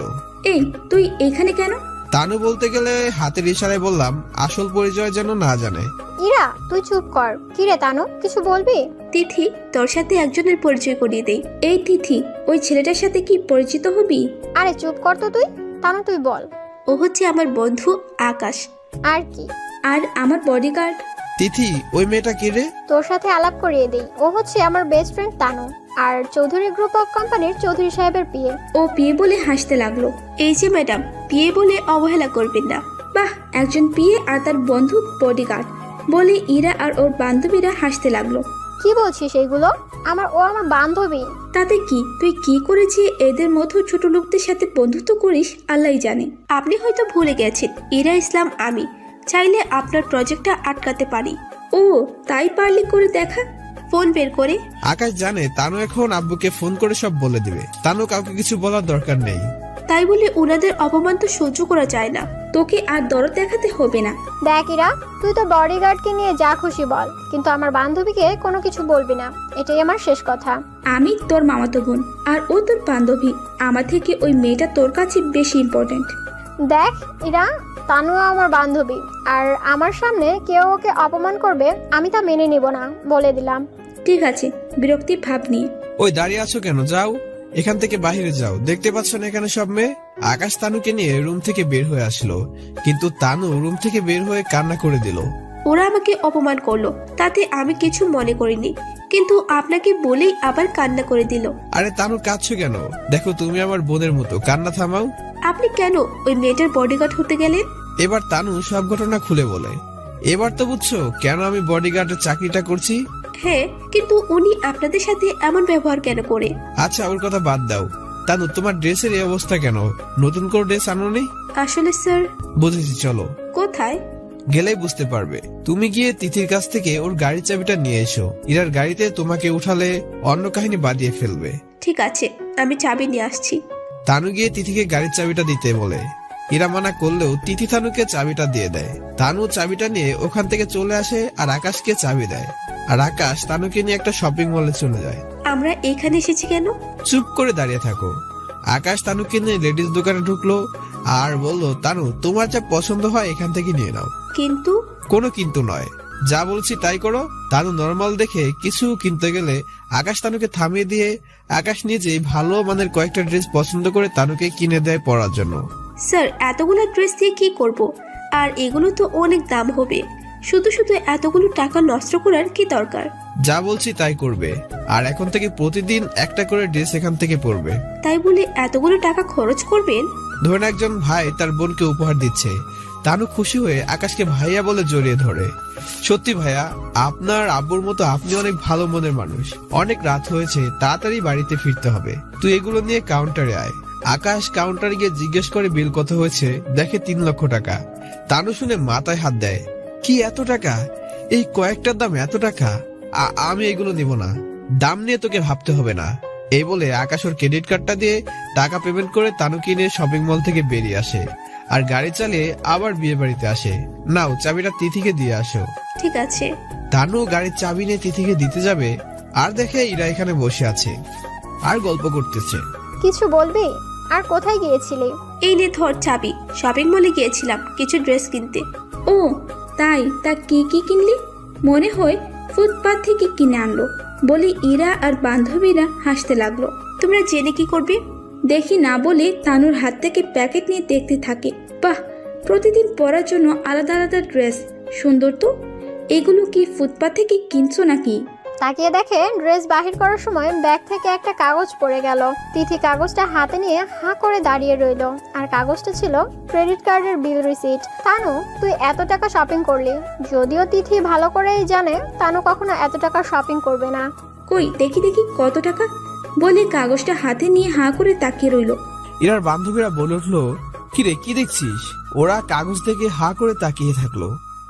এই তুই এখানে কেন? তানু বলতে গেলে হাতের ইশারায় বললাম, আসল পরিচয় যেন না জানে। ইরা তুই চুপ কর। কি রে তানু, কিছু বলবি? তিথি, তোর সাথে একজনের পরিচয় করিয়ে দেই। এই তিথি, ওই ছেলেটার সাথে কি পরিচিত হবি? আরে চুপ কর তো তুই। তানু তুই বল। ও হচ্ছে আমার বন্ধু আকাশ। আর কি? আর আমার বডিগার্ড। তিথি, ওই মেয়েটা কে রে? তোর সাথে আলাপ করিয়ে দেই। ও হচ্ছে আমার বেস্ট ফ্রেন্ড তানু, আর চৌধুরী গ্রুপ অফ কোম্পানির চৌধুরী সাহেবের বিয়ে। ও বিয়ে বলে হাসতে লাগলো। এই যে ম্যাডাম, বিয়ে বলে অবহেলা করবেন না। বাহ, একজন বিয়ে আর তার বন্ধু বডিগার্ড বলে ইরা আর ওর বান্ধবীরা হাসতে লাগলো। কি বলছিস এইগুলো? ও আমার বান্ধবী। তাতে কি, তুই কি করেছি এদের মতো ছোট লোকদের সাথে বন্ধুত্ব করিস আল্লাহই জানে। আপনি হয়তো ভুলে গেছেন ইরা ইসলাম আমি, চাইলে আপনার প্রজেক্টটা আটকাতে পারি। ও তাই পারলি করে দেখা, ফোন বের করে। আকাশ জানে তানু এখন আব্বুকে ফোন করে সব বলে দিবে, তানু কাউকে কিছু বলার দরকার নেই। তাই বলে ওনাদের অপমান তো সহ্য করা যায় না, তোকে আর দরদ দেখাতে হবে না। দেখ ইরা, তুই তো বডিগার্ডকে নিয়ে যা খুশি বল, কিন্তু আমার বান্ধবীকে কোনো কিছু বলবি না, এটাই আমার শেষ কথা। আমি তোর মামাতো বোন আর ও তোর বান্ধবী, আমার থেকে ওই মেয়েটা তোর কাছে বেশি ইম্পর্টেন্ট। দেখ ইরা, তানু আমার বান্ধবী, আর আমার সামনে কেউ ওকে অপমান করবে আমি তা মেনে নিব না, বলে দিলাম। ঠিক আছে, বিরক্তি ভাব নিয়ে। ওই দাঁড়িয়ে আছো কেন? যাও এখান থেকে বাইরে যাও, দেখতে পাচ্ছ না এখানে সব মেয়ে? আকাশ তানুকে নিয়ে রুম থেকে বের হয়ে আসলো, কিন্তু তানু রুম থেকে বের হয়ে কান্না করে দিল। ওরা আমাকে অপমান করলো, তাতে আমি কিছু মনে করিনি, কিন্তু আপনাকে বলেই আবার কান্না করে দিল। আরে তানু কাঁদছো কেন? দেখো তুমি আমার বোনের মতো, কান্না থামাও। আপনি কেন ওই মেয়েটার বডিগার্ড হতে গেলেন? এবার তানু সব ঘটনা খুলে বলে। এবার তো বুঝছো কেন আমি বডিগার্ডের চাকরিটা করছি। হ্যাঁ, কিন্তু উনি আপনাদের সাথে এমন ব্যবহার কেন করে? আচ্ছা ওর কথা বাদ দাও। তানু তোমার ড্রেসের এই অবস্থা কেন? নতুন করে ড্রেস আনোনি? আসলে স্যার। বুঝেছি, চলো। কোথায়? গেলেই বুঝতে পারবে। তুমি গিয়ে তিথির কাছ থেকে ওর গাড়ির চাবিটা নিয়ে এসো, ইরার গাড়িতে তোমাকে উঠালে অন্য কাহিনী বাদিয়ে ফেলবে। ঠিক আছে, আমি চাবি নিয়ে আসছি। তানু গিয়ে তিথিকে গাড়ির চাবিটা দিতে বলে। ইরা মানা করলেও তিথি তানুকে চাবিটা দিয়ে দেয়। তানু চাবিটা নিয়ে ওখান থেকে চলে আসে আর আকাশকে চাবি দেয়, আর আকাশ তানুকে নিয়ে একটা শপিং মলে চলে যায়। আমরা এখানে এসেছি কেন? চুপ করে দাঁড়িয়ে থাকো। আকাশ তানুকে নিয়ে লেডিস দোকানে ঢুকলো আর বলল, তানু তোমার যা পছন্দ হয় এখান থেকে নিয়ে নাও। কিন্তু? কোনো কিন্তু নয়, যা বলছি তাই করো। তানু নরমাল দেখে কিছু কিনতে গেলে আকাশ তানুকে থামিয়ে দিয়ে আকাশ নিজেই ভালো মানের কয়েকটা ড্রেস পছন্দ করে তানুকে কিনে দেয় পরার জন্য। স্যার, এতগুলো ড্রেস দিয়ে কি করব? আর এগুলো তো অনেক দাম হবে, শুধু শুধু এতগুলো টাকা নষ্ট করার কি দরকার? যা বলছি তাই করবে, আর এখন থেকে প্রতিদিন একটা করে ড্রেস এখান থেকে পরবে। তাই বলে এতগুলো টাকা খরচ করবেন? ধরুন একজন ভাই তার বোনকে উপহার দিচ্ছে, তানু খুশি হয়ে আকাশকে ভাইয়া বলে জড়িয়ে ধরে। সত্যি ভাইয়া, আপনার আব্বুর মতো আপনি অনেক ভালো মনের মানুষ। অনেক রাত হয়েছে, তাড়াতাড়ি বাড়িতে ফিরতে হবে, তুই এগুলো নিয়ে কাউন্টারে আয়। আকাশ কাউন্টারে গিয়ে জিজ্ঞেস করে বিল কত হয়েছে, দেখে 3 লক্ষ টাকা। তানু শুনে মাথায় হাত দেয়, কি এত টাকা? এই কয়েকটার দাম এত টাকা? আমি এগুলো নিব না, দাম নিয়ে তোকে ভাবতে হবে না। এই বলে আকাশ ওর ক্রেডিট কার্ডটা দিয়ে টাকা পেমেন্ট করে তানুকে নিয়ে শপিং মল থেকে বেরিয়ে আসে আর গাড়ি চালিয়ে আবার বিয়ে বাড়িতে আসে। নাও চাবিটা তিথিকে দিয়ে আসো। ঠিক আছে। তানু গাড়ির চাবি নিয়ে তিথিকে দিতে যাবে আর দেখে ইরা এখানে বসে আছে আর গল্প করতেছে। কিছু বলবি? আর কোথায় গিয়েছিলি? এই নে ধর চাবি, শপিং মলে গিয়েছিলাম কিছু ড্রেস কিনতে। ও তাই, তা কি কি কিনলি? মনে হয় ফুটপাথ থেকে কিনে আনলো, বলে ইরা আর বান্ধবীরা হাসতে লাগলো। তোমরা জেনে কি করবে? দেখি না বলে তানুর হাত থেকে প্যাকেট নিয়ে দেখতে থাকে। বাহ, প্রতিদিন পরার জন্য আলাদা আলাদা ড্রেস, সুন্দর তো। এগুলো কি ফুটপাথ থেকে কিনছো নাকি? তাকিয়ে দেখে ড্রেস বাহির করার সময় ব্যাগ থেকে একটা কাগজ পড়ে গেল। তিথি কাগজটা হাতে নিয়ে হাঁ করে দাঁড়িয়ে রইল, আর কাগজটা ছিল ক্রেডিট কার্ডের বিল রিসিট। তানু, তুই এত টাকা শপিং করলি, যদিও তিথি ভালো করেই জানে তানু কখনো এত টাকা শপিং করবে না। কই দেখি দেখি কত টাকা, বলে কাগজটা হাতে নিয়ে হাঁ করে তাকিয়ে রইল। ইরার বান্ধবীরা বলে উঠলো, কিরে কি দেখছিস? ওরা কাগজ থেকে হা করে তাকিয়ে থাকলো।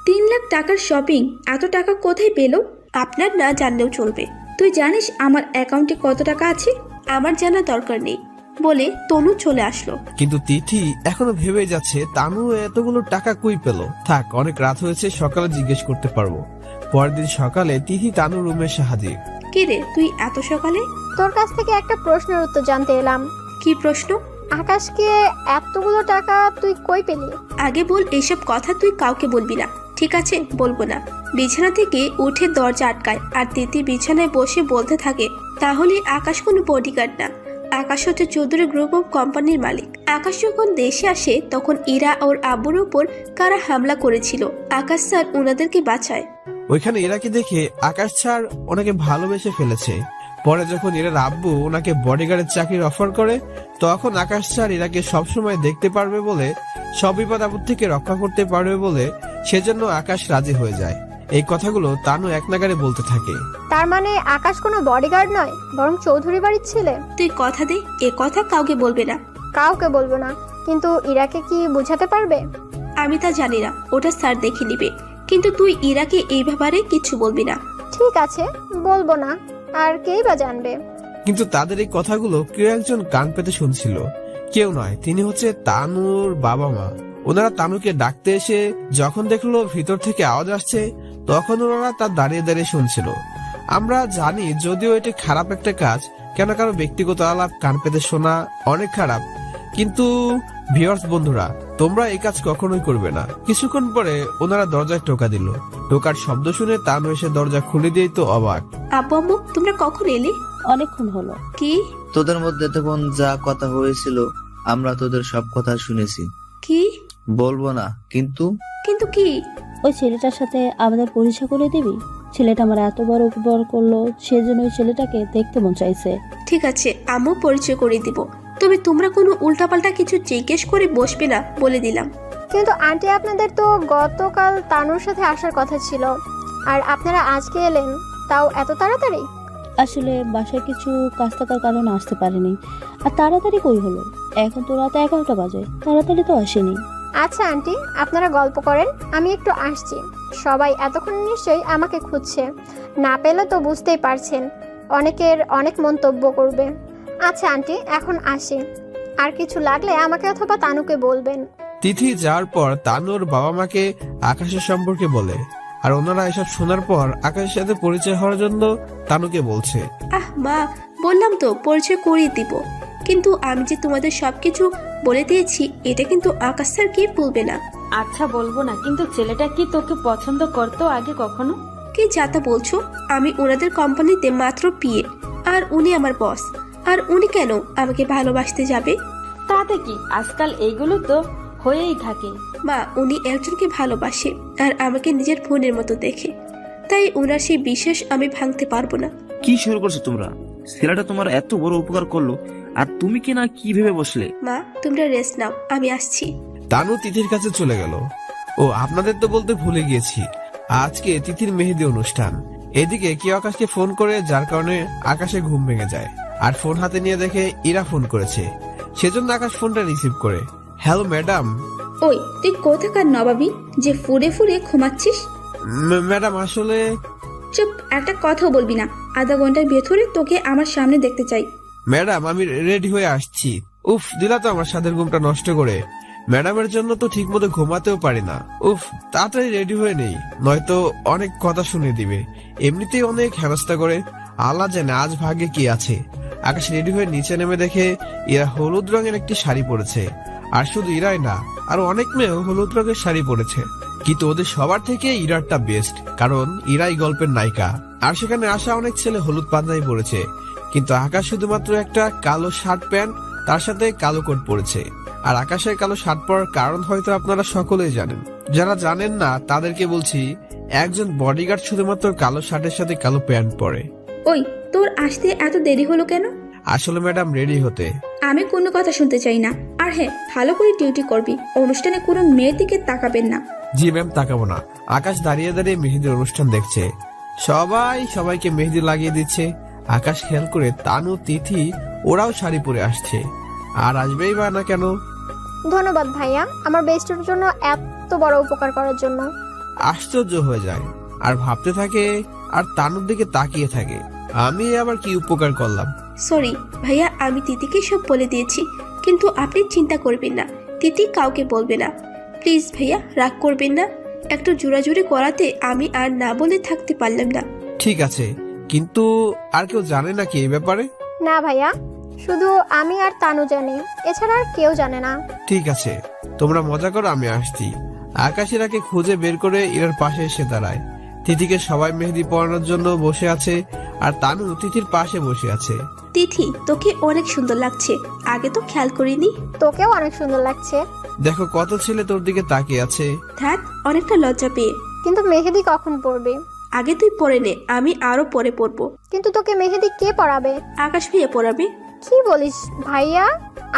3 লাখ টাকার শপিং, এত টাকা কোথায় পেলো? আপনার না জানলেও চলবে। তুই জানিস আমার অ্যাকাউন্টে কত টাকা আছে? আমার জানা দরকার নেই, বলে তনু চলে আসলো। কিন্তু তিথি এখনো ভেবে যাচ্ছে তানু এতগুলো টাকা কই পেল। থাক, অনেক রাত হয়েছে, সকালে জিজ্ঞেস করতে পারবো। পরের দিন সকালে তিথি তানু রুমে এসে হাজির। কি রে, তুই এত সকালে? তোর কাছ থেকে একটা প্রশ্নের উত্তর জানতে এলাম। কি প্রশ্ন? আকাশকে এতগুলো টাকা তুই কই পেলি? আগে বল, এইসব কথা তুই কাউকে বলবি না। ঠিক আছে, বলবো না। বিছানা থেকে উঠে দরজা আটকায় আর তিথি বিছানায় বসে বলতে থাকে, তাহলে আকাশ কোনো বডিগার্ড না, আকাশ হচ্ছে চৌধুরী গ্রুপ অফ কোম্পানির মালিক। আকাশ যখন দেশে আসে তখন ইরা ওর আব্বুর উপর কারা হামলা করেছিল, আকাশ স্যার ওনাদেরকে বাঁচায়। ওইখানে ইরাকে দেখে আকাশ স্যার ওনাকে ভালোবেসে ফেলেছে। পরে যখন ইরার আব্বু ওনাকে বডিগার্ডের চাকরির অফার করে, তখন আকাশ স্যার ইরাকে সবসময় দেখতে পারবে বলে, সব বিপদ আপদ থেকে রক্ষা করতে পারবে বলে, সেজন্য আকাশ রাজি হয়ে যায়। এই কথাগুলো তানু এক নাগারে বলতে থাকে। তার মানে আকাশ কোনো বডিগার্ড নয়, বরং চৌধুরী বাড়ির ছেলে। তুই কথা দে, এ কথা কাউকে বলবে না। কাউকে বলবো না, কিন্তু ইরাকে কি বোঝাতে পারবে? আমি তা জানি না, ওটা স্যার দেখে নিবে। কিন্তু তুই ইরাকে এই ব্যাপারে কিছু বলবি না। ঠিক আছে, বলবো না। আর কেই বা জানবে? কিন্তু তাদের এই কথাগুলো কেউ একজন কান পেতে শুনছিল। কেউ নয়, তিনি হচ্ছে তানুর বাবা মা। ওনারা তানুকে ডাকতে এসে যখন দেখলো ভিতর থেকে আওয়াজ আসছে, তখন ওনারা তার দাঁড়িয়ে দাঁড়িয়ে শুনছিল। আমরা জানি যদিও এটি খারাপ একটা কাজ, কেন কারো ব্যক্তিগত আলাপ কান পেতে শোনা অনেক খারাপ, কিন্তু ভিউয়ার্স বন্ধুরা, তোমরা এই কাজ কখনোই করবে না। কিছুক্ষণ পরে ওনারা দরজায় টোকা দিল। টোকার শব্দ শুনে তানু এসে দরজা খুলে দিয়েই তো অবাক। আব্বু আম্মু, তোমরা কখন এলে? অনেকক্ষণ হলো। কি তোদের মধ্যে তখন যা কথা হয়েছিল আমরা তোদের সব কথা শুনেছি। কি বলবো না, কিন্তু কিন্তু কি? ওই ছেলেটার সাথে আমাদের পরিচয় করে দিবি? ছেলেটা আমার এত বড় উপকার করলো, সেজন্য ওই ছেলেটাকে দেখতে মন চাইছে। ঠিক আছে, আম্মু পরিচয় করে দিব, তবে তোমরা কোনো উল্টাপাল্টা কিছু জিজ্ঞেস করে বসবে না, বলে দিলাম। কিন্তু আন্টি, আপনাদের তো গতকাল তানুর সাথে আসার কথা ছিল, আর আপনারা আজকে এলেন, তাও এত তাড়াতাড়ি? আসলে বাসায় কিছু কাজ থাকার কারণে আসতে পারিনি। আর তাড়াতাড়ি কই হলো, এখন তো রাত 11টা বাজে, তাড়াতাড়ি তো আসেনি। আচ্ছা আন্টি, আপনারা গল্প করেন, আমি একটু আসছি। সবাই এতক্ষণ নিশ্চয়ই আমাকে খুঁজছে, না পেলে তো বুঝতেই পারছেন অনেকের অনেক মন্তব্য করবে। আচ্ছা আন্টি, এখন আসি, আর কিছু লাগলে আমাকে অথবা তানুকে বলবেন। তিথি যাওয়ার পর তানুর বাবা মাকে আকাশের সম্পর্কে বলে, আর ওনারা এসব শোনার পর আকাশের সাথে পরিচয় হওয়ার জন্য তানুকে বলছে। আহ মা, বললাম তো পরিচয় করিয়ে দিব, কিন্তু আমি যে তোমাদের সবকিছু বলে দিয়েছি, এটা কিন্তু আকাশ স্যার কি বলবে না। আচ্ছা বলবো না, কিন্তু ছেলেটা কি তোকে পছন্দ করতো আগে কখনো? কি যাতা বলছো? আমি ওনাদের কোম্পানিতে মাত্র পিএ, আর উনি আমার বস, আর উনি কেন আমাকে ভালোবাসতে যাবে? তাতে কি, আজকাল এইগুলো তো হয়েই থাকে। মা, উনি একজনকে ভালোবাসে আর আমাকে নিজের বোনের মতো দেখে, তাই ওনার সেই বিশ্বাস আমি ভাঙতে পারবো না। কি শুরু করছো তোমরা? ছেলেটা তোমার এত বড় উপকার করলো, আর তুমি কি না কি ভেবে বসলে? মা, তোমরা রেস্ট নাও, আমি আসছি। তানু তিথির কাছে চলে গেল। ও আপনাদের তো বলতে ভুলে গিয়েছি, আজকে তিথির মেহেদি অনুষ্ঠান। এদিকে কেউ আকাশকে ফোন করে, যার কারণে আকাশে ঘুম ভেঙে যায়, আর ফোন হাতে নিয়ে দেখে ইরা ফোন করেছে। সেজন্য আকাশ ফোনটা রিসিভ করে। Hello madam. ওই, তুই কোথাকার নবাবী যে ফুরে ফুরে ঘুমাচ্ছিস? ম্যাডাম আসলে। চুপ, একটা কথাও বলবি না। আধা ঘন্টার ভেতরে তোকে আমার সামনে দেখতে চাই। ম্যাডাম আমি রেডি হয়ে আসছি। উফ, দিলা তো আমার সাদের ঘুমটা নষ্ট করে। ম্যাডামের জন্য তো ঠিক মতো ঘুমাতেও পারি না। উফ, তাড়াতাড়ি রেডি হয়ে নেই, নয়তো অনেক কথা শুনে দিবে। এমনিতেই অনেক হেনস্থা করে, আল্লাহ জানে আজ ভাগ্যে কি আছে। আকাশ রেডি হয়ে নিচে নেমে দেখে ইরা হলুদ রঙের একটি শাড়ি পরেছে। আর শুধু ইরাই না, আরো অনেক মেয়েও হলুদ রঙের শাড়ি পরেছে, কিন্তু ওদের সবার থেকে ইরারটা বেস্ট, কারণ ইরাই গল্পের নায়িকা। আর সেখানে আসা অনেক ছেলে হলুদ পাঞ্জাবি পরেছে, কিন্তু আকাশ শুধুমাত্র একটা কালো শার্ট প্যান্ট, তার সাথে কালো কোট পরেছে। আর আকাশের কালো শার্ট পরার কারণ হয়তো আপনারা সকলেই জানেন। যারা জানেন না তাদেরকে বলছি, একজন বডিগার্ড শুধুমাত্র কালো শার্টের সাথে কালো প্যান্ট পরে। ওই, তোর আসতে এত দেরি হলো কেন? আসলে ম্যাডাম রেডি হতে। আমি কোনো কথা শুনতে চাই না। আর হ্যাঁ, ভালো করে ডিউটি করবি, অনুষ্ঠানে কোনো মেয়ের দিকে তাকাবেন না। জি ম্যাম, তাকাবো না। আকাশ দাঁড়িয়ে দাঁড়িয়ে মেহেদির অনুষ্ঠান দেখছে, সবাই সবাইকে মেহেদি লাগিয়ে দিচ্ছে। আকাশ খেয়াল করে তানু, তিথি ওরাও শাড়ি পরে আসছে, আর আসবেই বা না কেন। ধন্যবাদ ভাইয়া, আমার বেস্টের জন্য এত বড় উপকার করার জন্য। আশ্চর্য হয়ে যায় আর ভাবতে থাকে, আর তানুর দিকে তাকিয়ে থাকে, আমি আবার কি উপকার করলাম। সরি ভাইয়া, আমি তিতিকে সব বলে দিয়েছি, কিন্তু আপনি চিন্তা করবেন না, তিতি কাউকে বলবে না। প্লিজ ভাইয়া, রাগ করবেন না। একটু জোরাজুরি করাতে আমি আর না বলে থাকতে পারলাম না। ঠিক আছে, কিন্তু আর কেউ জানে নাকি এই ব্যাপারে? না ভাইয়া, শুধু আমি আর তানু জানি, এছাড়া আর কেউ জানে না। ঠিক আছে, তোমরা মজা করো, আমি আসছি। আকাশ ইরাকে খুঁজে বের করে ইরার পাশে এসে দাঁড়ায়। তিথিকে সবাই মেহেদি পরানোর জন্য বসে আছে, আর তানু তিথির পাশে বসে আছে। তিথি, তোকে অনেক সুন্দর লাগছে, আগে তো খেয়াল করিনি। তোকেও অনেক সুন্দর লাগছে। দেখো কত ছেলে তোর দিকে তাকিয়ে আছে। ধ্যাত, অনেকটা লজ্জা পেয়ে। কিন্তু মেহেদি কখন পরবি? আগে তুই পরে নে, আমি আরো পরে পরবো। কিন্তু তোকে মেহেদি কে পরাবে? আকাশ ভাইয়া পরাবে। কি বলিস ভাইয়া,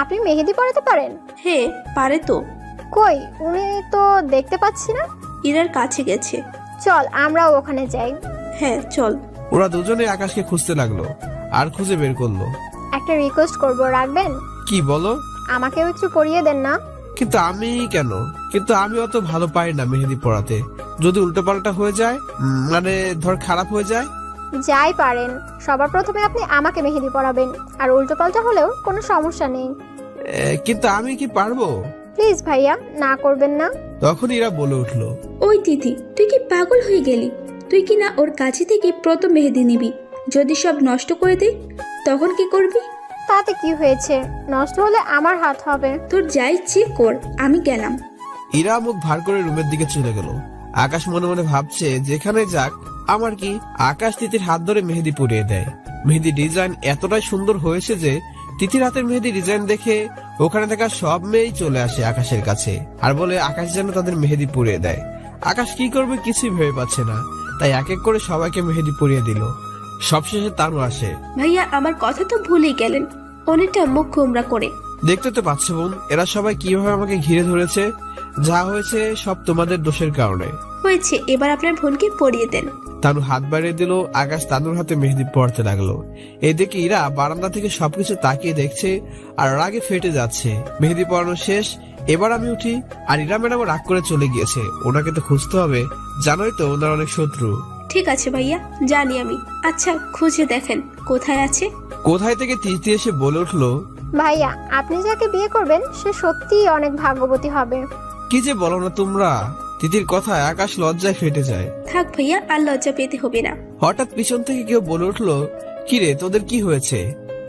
আপনি মেহেদি পরাতে পারেন? হ্যাঁ, পারে তো। কই, উনি তো দেখতে পাচ্ছি না। ইরার কাছে গেছে। চল আমরাও ওখানে যাই। হ্যাঁ চল। ওরা দুজনে আকাশকে খুঁজতে লাগলো আর খুঁজে বের করলো। একটা রিকোয়েস্ট করব, রাখবেন? কি বলো? আমাকেও একটু পরিয়ে দেন না। কিন্তু আমি কেন? কিন্তু আমি অত ভালো পারি না মেহেদি পড়াতে। যদি উল্টোপাল্টা হয়ে যায়, মানে ধর খারাপ হয়ে যায়। যাই পারেন, সবার প্রথমে আপনি আমাকে মেহেদি পরাবেন, আর উল্টোপাল্টা হলেও কোনো সমস্যা নেই। কিন্তু আমি কি পারবো? প্লিজ ভাইয়া, না করবেন না। তখন ইরা বলে উঠলো, ওই দিদি, তুই কি পাগল হয়ে গেলি? তুই কি না ওর কাছে থেকে প্রথম মেহেদি নিবি? যদি সব নষ্ট করে দেয় তখন কি করবি? তাতে কি হয়েছে? নষ্ট হলে আমার হাত হবে। তোর যা ইচ্ছে কর, আমি গেলাম। ইরা মুখ ভার করে রুমের দিকে চলে গেল। আকাশ মনে মনে ভাবছে, যেখানে যাক আমার কি। আকাশ তিথির হাত ধরে মেহেদি পরিয়ে দেয়। মেহেদি ডিজাইন এতটাই সুন্দর হয়েছে যে তিথির হাতের মেহেদি ডিজাইন দেখে ওখানে থাকা সব মেয়েই চলে আসে আকাশের কাছে আর বলে আকাশ যেন তাদের মেহেদি পরিয়ে দেয়। আকাশ কি করবে কিছুই ভেবে পাচ্ছে না, তাই এক এক করে সবাইকে মেহেদি পরিয়ে দিল। সবশেষে তানু আসে। ভাইয়া, আমার কথা তো ভুলেই গেলেন। অনেকটা মুখ গোমরা করে। দেখতে তো পাচ্ছ বোন, এরা সবাই কিভাবে আমাকে ঘিরে ধরেছে। যা হয়েছে সব তোমাদের দোষের কারণে হয়েছে। এবার আপনার বোনকে পরিয়ে দেন। তানু হাত বাড়িয়ে দিল। আকাশ তানুর হাতে মেহেদি পড়তে লাগলো। এদিকে ইরা বারান্দা থেকে সবকিছু তাকিয়ে দেখছে আর রাগে ফেটে যাচ্ছে। মেহেদি পড়ানো শেষ, এবার আমি উঠি। আর ইরা ম্যাডাম রাগ করে চলে গিয়েছে। ওনাকে তো খুঁজতে হবে, জানোই তো ওনার অনেক শত্রু। ঠিক আছে ভাইয়া, জানি আমি। আচ্ছা, খুঁজে দেখেন কোথায় আছে। কোথায় থেকে তিথি এসে বলে উঠলো, ভাইয়া, আপনি যাকে বিয়ে করবেন সে সত্যিই অনেক ভাগ্যবতী হবে। কি যে বলো না তোমরা। তিথির কথায় আকাশ লজ্জায় ফেটে যায়। থাক ভাইয়া, আর লজ্জা পেতে হবে না। হঠাৎ পিছন থেকে কেউ বলে উঠলো, কিরে তোদের কি হয়েছে?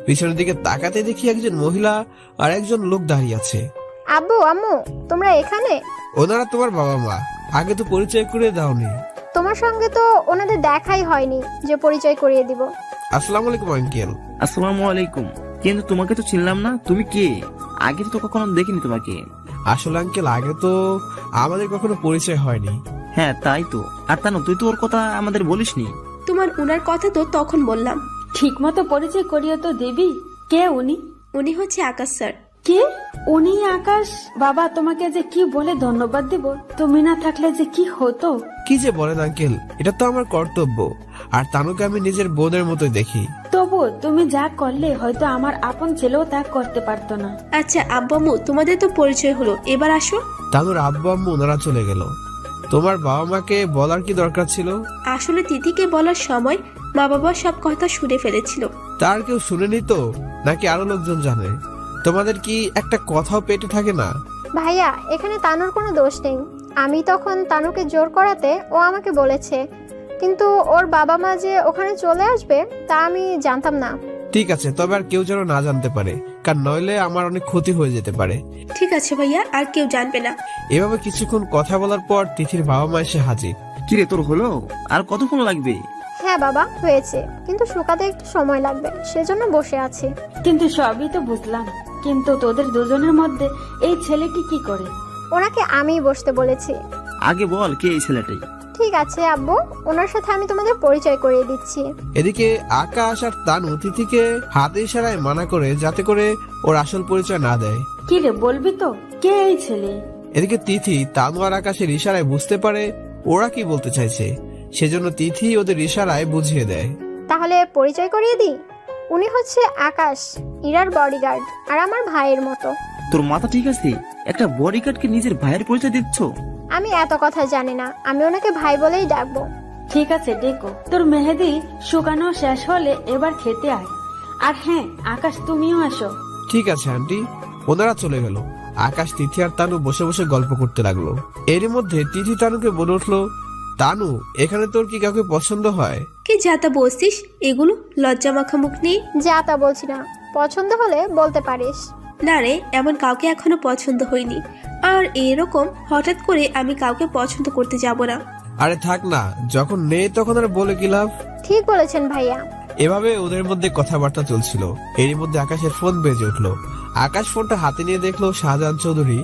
পিছনের দিকে তাকাতে দেখি একজন মহিলা আর একজন লোক দাঁড়িয়ে আছে। আব্বু, আম্মু, তোমরা এখানে? ওনারা তোমার বাবা মা। আগে তো পরিচয় করে দাওনি। তোমার সঙ্গে তো ওনাদের দেখাই হয়নি যে পরিচয় করিয়ে দিব। আসসালামু আলাইকুম আঙ্কেল। আসসালামু আলাইকুম। কিন্তু তোমাকে তো চিনলাম না, তুমি কে? আগে তো কখনো দেখিনি তোমাকে। আসলে আঙ্কেল, আগে তো আমাদের কখনো পরিচয় হয়নি। হ্যাঁ তাই তো। আর তানু, তুই তো ওর কথা আমাদের বলিসনি। তোমার উনার কথা তো তখন বললাম। ঠিক মতো পরিচয় করিয়ে তো দেবি। কে উনি? উনি হচ্ছে আকাশ স্যার। কে? উনি আকাশ? বাবা, তোমাকে যে কি বলে ধন্যবাদ দেব, তুমি না থাকলে যে কি হতো। কি যে বলেন আঙ্কেল, এটা তো আমার কর্তব্য। আর তানুকে আমি নিজের বোনের মতোই দেখি। তবু তুমি যা করলে হয়তো আমার আপন ছেলেও তা করতে পারতো না। আচ্ছা আব্বামু, তোমাদের তো পরিচয় হলো, এবার আসো। তানুর আব্বু আম্মু ওনারা চলে গেল। তোমার বাবা মাকে বলার কি দরকার ছিল? আসলে তিথিকে বলার সময় মা বাবা সব কথা শুনে ফেলেছিল। তার কেউ শুনেনি তো, নাকি আরো লোকজন জানে? তোমাদের কি একটা কথাও পেটে থাকে না? ভাইয়া, এখানে তানুর কোনো দোষ নেই। আমি তখন তানুকে জোর করাতে ও আমাকে বলেছে, কিন্তু ওর বাবা মা যে ওখানে চলে আসবে তা আমি জানতাম না। ঠিক আছে, তবে আর কেউ যেন না জানতে পারে, কারণ নইলে আমার অনেক ক্ষতি হয়ে যেতে পারে। ঠিক আছে ভাইয়া, আর কেউ জানবে না। এভাবে কিছুক্ষণ কথা বলার পর তিথির বাবা মা এসে হাজির। কিরে, তোর হলো? আর কতক্ষণ লাগবে? হ্যাঁ বাবা, হয়েছে, কিন্তু শুকাতে একটু সময় লাগবে, সেজন্য বসে আছি। কিন্তু সবই তো বুঝলাম, কিন্তু তোদের দুজনের মধ্যে এই ছেলেটি কি করে? ওনাকে আমিই বসতে বলেছি। আগে বল, কে এই ছেলেটাই? ঠিক আছে আব্বু, ওনার সাথে আমি তোমাদের পরিচয় করিয়ে দিচ্ছি। এদিকে আকাশ আর তানু তিথিকে হাতে ইশারায় মানা করে, যাতে করে ওর আসল পরিচয় না দেয়। কি রে, বলবি তো কে এই ছেলে? এদিকে তিথি তানু আর আকাশের ইশারায় বুঝতে পারে ওরা কি বলতে চাইছে, সেজন্য তিথি ওদের ইশারায় বুঝিয়ে দেয়। তাহলে পরিচয় করিয়ে দিই। উনি হচ্ছে আকাশ, ইরার বডিগার্ড, আর আমার ভাইয়ের মতো। তোর মাথা ঠিক আছে? একটা বডিগার্ডকে নিজের ভাইয়ের পরিচয় দিচ্ছ? আমি এত কথা জানি না, আমি ওনাকে ভাই বলেই ডাকবো। ঠিক আছে, ডেকো। তোর মেহেদি শুকানো শেষ হলে এবার খেতে আয়। আর হ্যাঁ আকাশ, তুমিও আসো। ঠিক আছে আন্টি। ওনারা চলে গেল। আকাশ, তিথি আর তানু বসে বসে গল্প করতে লাগলো। এরই মধ্যে তিথি তানুকে বলে উঠলো, তানু, এখানে তোর কি কাউকে পছন্দ হয়? কি যাতা বলছিস এগুলো? লজ্জা মাখা মুখ নিয়ে। যা তা বলছি না, পছন্দ হলে বলতে পারিস। না রে, এমন কাউকে এখনো পছন্দ হয়নি। আর এরকম হঠাৎ করে আমি কাউকে পছন্দ করতে যাব না। আরে থাক না, যখন নেই তখন আর বলে কি লাভ? ঠিক বলেছেন ভাইয়া। এভাবে ওদের মধ্যে কথাবার্তা চলছিল। এরই মধ্যে আকাশের ফোন বেজে উঠলো। আকাশ ফোনটা হাতে নিয়ে দেখলো শাহজাহান চৌধুরী,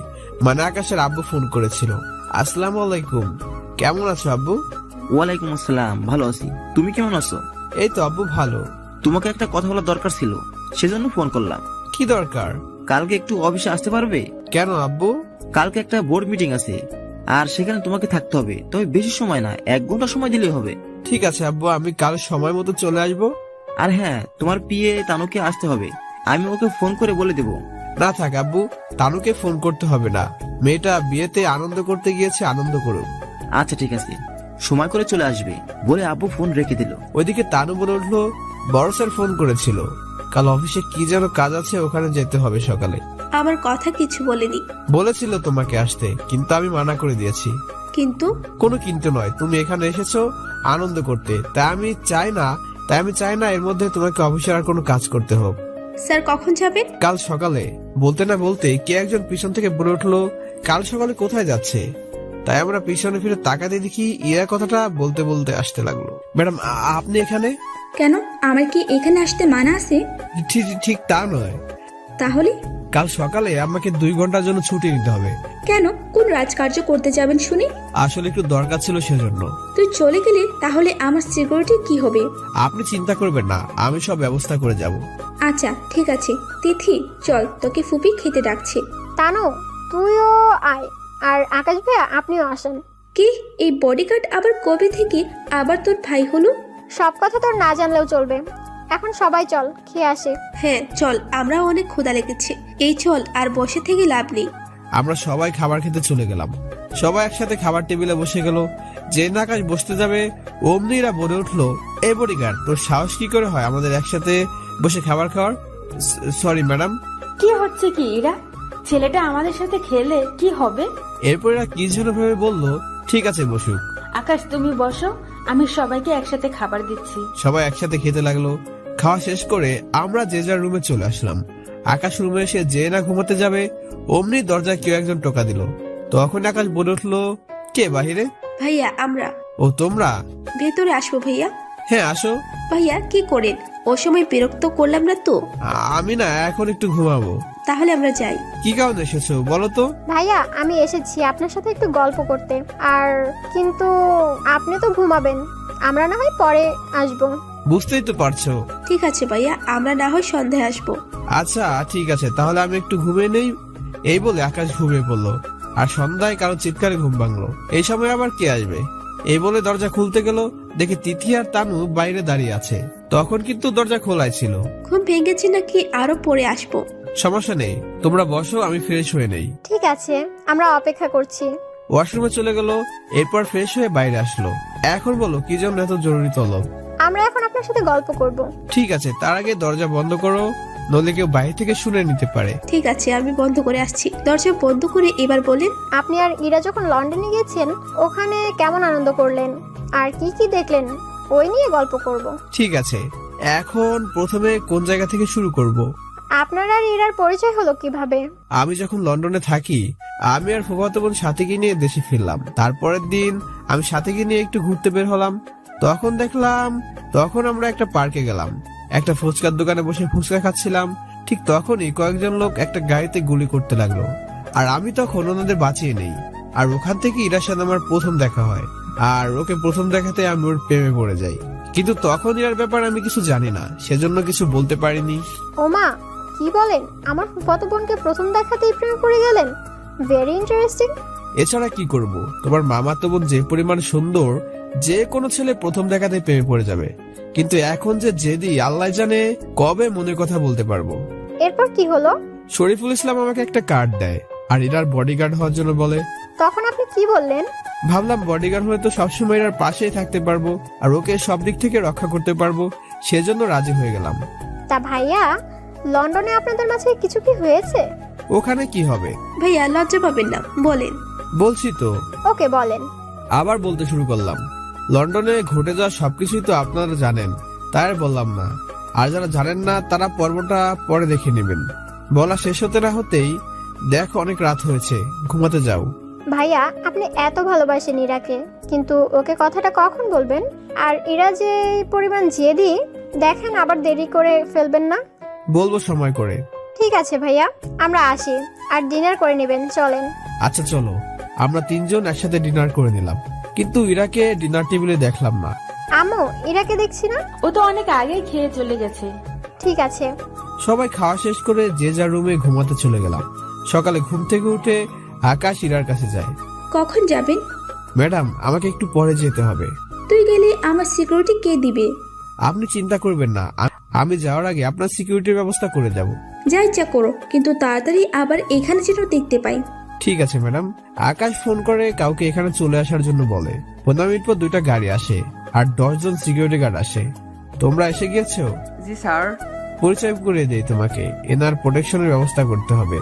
মানে আকাশের আব্বু ফোন করেছিল। আসসালামু আলাইকুম, কেমন আছো আব্বু? ওয়ালাইকুম আসসালাম, ভালো আছি। তুমি কেমন আছো? এই তো আব্বু, ভালো। তোমাকে একটা কথা বলার দরকার ছিল, সেজন্য ফোন করলাম। কি দরকার? কালকে একটু অফিসে আসতে পারবে? কেন আব্বু? কালকে একটা বোর্ড মিটিং আছে, আর সেখানে তোমাকে থাকতে হবে। তবে বেশি সময় না, 1 ঘন্টা সময় দিলেই হবে। ঠিক আছে আব্বু, আমি কাল সময় মতো চলে আসবো। আর হ্যাঁ, তোমার পিএ তানুকে আসতে হবে, আমি ওকে ফোন করে বলে দেবো। না থাক আব্বু, তানুকে ফোন করতে হবে না, মেয়েটা বিয়েতে আনন্দ করতে গিয়েছে, আনন্দ করুক। আচ্ছা ঠিক আছে, সময় করে চলে আসবে বলে আব্বু ফোন রেখে দিল। ওইদিকে তানু বলে উঠলো, বড় স্যার ফোন করেছিল, কাল অফিসে কি যেন কাজ আছে, ওখানে যেতে হবে সকালে। আমার কথা কিছু বলেনি। বলেছিল তোমাকে আসতে, কিন্তু আমি মানা করে দিয়েছি। কিন্তু কোনো কিন্তু নয়, তুমি এখানে এসেছো আনন্দ করতে, তাই আমি চাই না এর মধ্যে তোমাকে অফিসের আর কোনো কাজ করতে হোক। স্যার কখন যাবেন? কাল সকালে। বলতে না বলতে কে একজন পিছন থেকে বলে উঠলো, কাল সকালে কোথায় যাচ্ছে? তাই আমরা পিছনে ফিরে তাকাতে দেখি ইরা কথাটা বলতে বলতে আসতে লাগলো। ম্যাডাম, আপনি এখানে? কেন, আমার কি এখানে আসতে মানা আছে? ঠিক তা নয়। তাহলে? কাল সকালে আমাকে 2 ঘন্টার জন্য ছুটি নিতে হবে। কেন, কোন রাজকার্য করতে যাবেন শুনি? আসলে একটু দরকার ছিল, সেজন্য। তুই চলে গেলে তাহলে আমার সিকিউরিটি কি হবে? আপনি চিন্তা করবেন না, আমি সব ব্যবস্থা করে যাব। আচ্ছা ঠিক আছে, তিথি চল, তোকে ফুপি খেতে ডাকছে। তানু, তুইও আয়, আর আকাশ ভাইয়া আপনিও আসেন। কি, এই বডিগার্ড আবার কবে থেকে আবার তোর ভাই হলো? সব কথা তোর না জানলেও চলবে, এখন সবাই চল খেয়ে আসে। হ্যাঁ চল, আমরাও অনেক ক্ষুধা লেগেছে। এই চল, আর বসে থেকে লাভ নেই। আমরা সবাই খাবার খেতে চলে গেলাম। সবাই একসাথে খাবার টেবিলে বসে গেল। যে নাকাশ বসতে যাবে অমনি এরা বলে উঠলো, এই বডিগার্ড, তোর সাহস কি করে হয় আমাদের একসাথে বসে খাবার খাওয়ার? Sorry madam. কি হচ্ছে কি ইরা? ছেলেটা আমাদের সাথে খেলে কি হবে? এরপর এরা কি যেন ভেবে বললো, ঠিক আছে বসুক। আকাশ তুমি বসো, আমি সবাইকে একসাথে খাবার দিচ্ছি। সবাই একসাথে খেতে লাগলো। খাওয়া শেষ করে আমরা যে যার রুমে চলে আসলাম। আকাশ রুমে এসে যে না ঘুমাতে যাবে অমনি দরজায় কেউ একজন টোকা দিল। তখন আকাশ বলে উঠলো, কে বাহিরে? ভাইয়া আমরা। ও তোমরা? ভেতরে আসবো ভাইয়া। হ্যাঁ আসো। ভাইয়া কি করেন? ও সময় বিরক্ত করলাম না তো? আমি না, এখন একটু ঘুমাবো। তাহলে আমরা যাই। কি কারণে এসেছো বলো তো? ভাইয়া, আমি এসেছি আপনার সাথে একটু গল্প করতে। আর কিন্তু আপনি তো ঘুমাবেন, আমরা না হয় পরে আসবো। বুঝতেই তো পারছো। ঠিক আছে ভাইয়া, আমরা না হয় সন্ধ্যায় আসবো। আচ্ছা ঠিক আছে, তাহলে আমি একটু ঘুমিয়ে নেই। এই বলে আকাশ ঘুমিয়ে পড়লো। আর সন্ধ্যায় কারো চিৎকারে ঘুম ভাঙলো। এই সময় আবার কে আসবে? এই বলে দরজা খুলতে গেল, দেখে তিথি আর তানু বাইরে দাঁড়িয়ে আছে। তখন কিন্তু দরজা খোলাই ছিল। ঘুম ভেঙেছি নাকি আরো পরে আসবো? সমস্যা নেই, তোমরা বসো, আমি ফ্রেশ হয়ে নেই। ঠিক আছে, আমরা অপেক্ষা করছি। ওয়াশরুমে চলে গেল, এরপর ফ্রেশ হয়ে বাইরে আসলো। এখন বলো কি জন্য এত জরুরি তলব? আমরা এখন আপনার সাথে গল্প করব। ঠিক আছে, তার আগে দরজা বন্ধ করো, নইলে কেউ বাইরে থেকে শুনে নিতে পারে। ঠিক আছে, আমি বন্ধ করে আসছি। দরজা বন্ধ করে এবার বলেন, আপনি আর ইরা যখন লন্ডনে গিয়েছেন ওখানে কেমন আনন্দ করলেন আর কি কি দেখলেন, ওই নিয়ে গল্প করব। ঠিক আছে, এখন প্রথমে কোন জায়গা থেকে শুরু করব? আপনার আর ইরার পরিচয় হলো কিভাবে? আমি যখন লন্ডনে থাকি, আমি আর ফুফাতো বোন সাথীকে নিয়ে দেশে ফিরলাম। তারপরের দিন আমি সাথীকে নিয়ে একটু ঘুরতে বের হলাম। তখন আমরা একটা পার্কে গেলাম। একটা ফুচকার দোকানে বসে ফুচকা খাচ্ছিলাম। ঠিক তখনই কয়েকজন লোক একটা গাড়িতে গুলি করতে লাগলো। আর আমি তখন ওনাদের বাঁচিয়ে নেই। আর ওখান থেকে ইরার সাথে আমার প্রথম দেখা হয়। আর ওকে প্রথম দেখাতে আমি ওর প্রেমে পড়ে যাই। কিন্তু তখন ইরার ব্যাপারে আমি কিছু জানি না, সেজন্য কিছু বলতে পারিনি। ওমা, কি বলেন? আমার ফুফাতো বোনকে প্রথম দেখাতেই প্রেমে পড়ে গেলেন? Very interesting. এছাড়া কি করব? তোমার মামাতো বোন যে পরিমাণ সুন্দর, যে কোনো ছেলে প্রথম দেখাতে প্রেমে পড়ে যাবে। কিন্তু এখন যে জেদি, আল্লাহ জানে কবে মনের কথা বলতে পারবো। এরপর কি হলো? শরীফুল ইসলাম আমাকে একটা কার্ড দেয় আর ইরার বডিগার্ড হওয়ার জন্য বলে। তখন আপনি কি বললেন? ভাবলাম বডিগার্ড হলে তো সবসময় এর পাশেই থাকতে পারবো আর ওকে সব দিক থেকে রক্ষা করতে পারবো, সেজন্য রাজি হয়ে গেলাম। তা ভাইয়া, লন্ডনে আপনাদের মাঝে কিছু কি হয়েছে? ওখানে কি হবে? ভাইয়া লজ্জা পাবেন না, বলেন। বলছি তো। ওকে বলেন। আবার বলতে শুরু করলাম। লন্ডনে ঘটে যাওয়া সবকিছুই তো আপনারা জানেন, তাই আর বললাম না। আর যারা জানেন না তারা পর্বটা পরে দেখে নেবেন। বলা শেষ হতে না হতেই দেখো অনেক রাত হয়েছে, ঘুমাতে যাও। ভাইয়া, আপনি এত ভালোবাসেন ইরাকে, কিন্তু ওকে কথাটা কখন বলবেন? আর ইরা যে পরিমাণ জেদি, দেখেন আবার দেরি করে ফেলবেন না। বলবো সময় করে। ঠিক আছে ভাইয়া, আমরা আসি, আর ডিনার করে নেবেন, চলেন। আচ্ছা চলো। আমরা 3 জন একসাথে ডিনার করে নিলাম, কিন্তু ইরাকে ডিনার টেবিলে দেখলাম না। আম্মু, ইরাকে দেখছি না। ও তো অনেক আগেই খেয়ে চলে গেছে। ঠিক আছে। সবাই খাওয়া শেষ করে যে যার রুমে ঘুমাতে চলে গেলাম। সকালে ঘুম থেকে উঠে আকাশ ইরার কাছে যায়। কখন যাবেন? ম্যাডাম, আমাকে একটু পরে যেতে হবে। তুই গেলে আমার সিকিউরিটি কে দিবে? আপনি চিন্তা করবেন না, আমি যাওয়ার আগে আপনার সিকিউরিটির ব্যবস্থা করে যাব। যা ইচ্ছা করো, কিন্তু তাড়াতাড়ি আবার এখানে যেন দেখতে পাই। ঠিক আছে ম্যাডাম। আকাশ ফোন করে কাউকে এখানে চলে আসার জন্য বলে। 15 মিনিট পর 2টা গাড়ি আসে আর 10 জন সিকিউরিটি গার্ড আসে। তোমরা এসে গিয়েছো? জি স্যার। পরিচয় করে দেই তোমাকে, এনার প্রোটেকশনের ব্যবস্থা করতে হবে,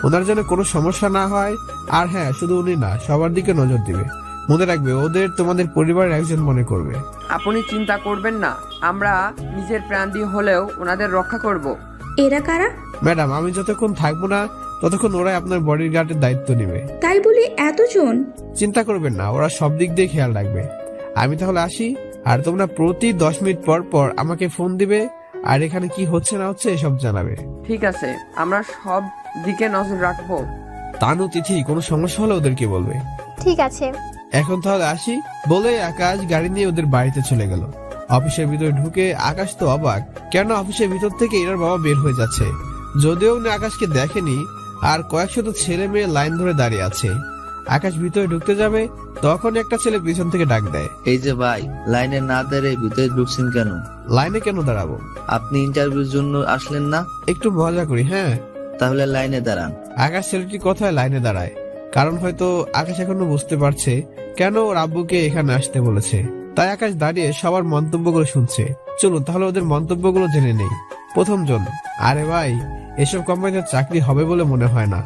ওনার জন্য কোনো সমস্যা না হয়। আর হ্যাঁ, শুধু উনি না, সবার দিকে নজর দিবে। মনে রাখবে, ওদের তোমাদের পরিবারের একজন মনে করবে। আপনি চিন্তা করবেন না, আমরা নিজের প্রাণ দিয়ে হলেও ওনাদের রক্ষা করব। এরা কারা? ম্যাডাম, আমি যতক্ষণ থাকবো না ততক্ষণ ওরাই আপনার বডির গার্ডের দায়িত্ব নেবে। তাই বলে এতজন? চিন্তা করবেন না, ওরা সব দিক দিয়ে খেয়াল রাখবে। আমি তাহলে আসি, আর তোমরা প্রতি 10 মিনিট পর পর আমাকে ফোন দিবে আর এখানে কি হচ্ছে না হচ্ছে এসব জানাবে। ঠিক আছে, আমরা সব দিকে নজর রাখবো। তানু, তিথি, কোনো সমস্যা হলে ওদেরকে বলবে। ঠিক আছে। এখন তাহলে আসি বলে আকাশ গাড়ি নিয়ে ওদের বাড়িতে চলে গেল। অফিসের ভিতরে ঢুকে আকাশ তো অবাক, কেন অফিসের ভিতর থেকে এনার বাবা বের হয়ে যাচ্ছে। যদিও উনি আকাশকে দেখেনি, আর কয়েকশত ছেলে মেয়ে লাইন ধরে দাঁড়িয়ে আছে। আকাশ ভিতরে ঢুকতে যাবে, তখন একটা ছেলে পিছন থেকে ডাক দেয়, এই যে ভাই, লাইনে না দাঁড়িয়ে ভিতরে ঢুকছেন কেন? লাইনে কেন দাঁড়াবো? আপনি ইন্টারভিউর জন্য আসলেন না? একটু মজা করি। হ্যাঁ, তাহলে লাইনে দাঁড়ান। আকাশ ছেলেটির কথায় লাইনে দাঁড়ায়, কারণ হয়তো আকাশ এখনো বুঝতে পারছে কেন ওর আব্বুকে এখানে আসতে বলেছে। তাই আকাশ দাঁড়িয়ে সবার মন্তব্যগুলো শুনছে। চলুন তাহলে ওদের মন্তব্যগুলো জেনে নেই। প্রথম জন, আরে ভাই, এসব কোম্পানিতে চাকরি হবে বলে মনে হয় না।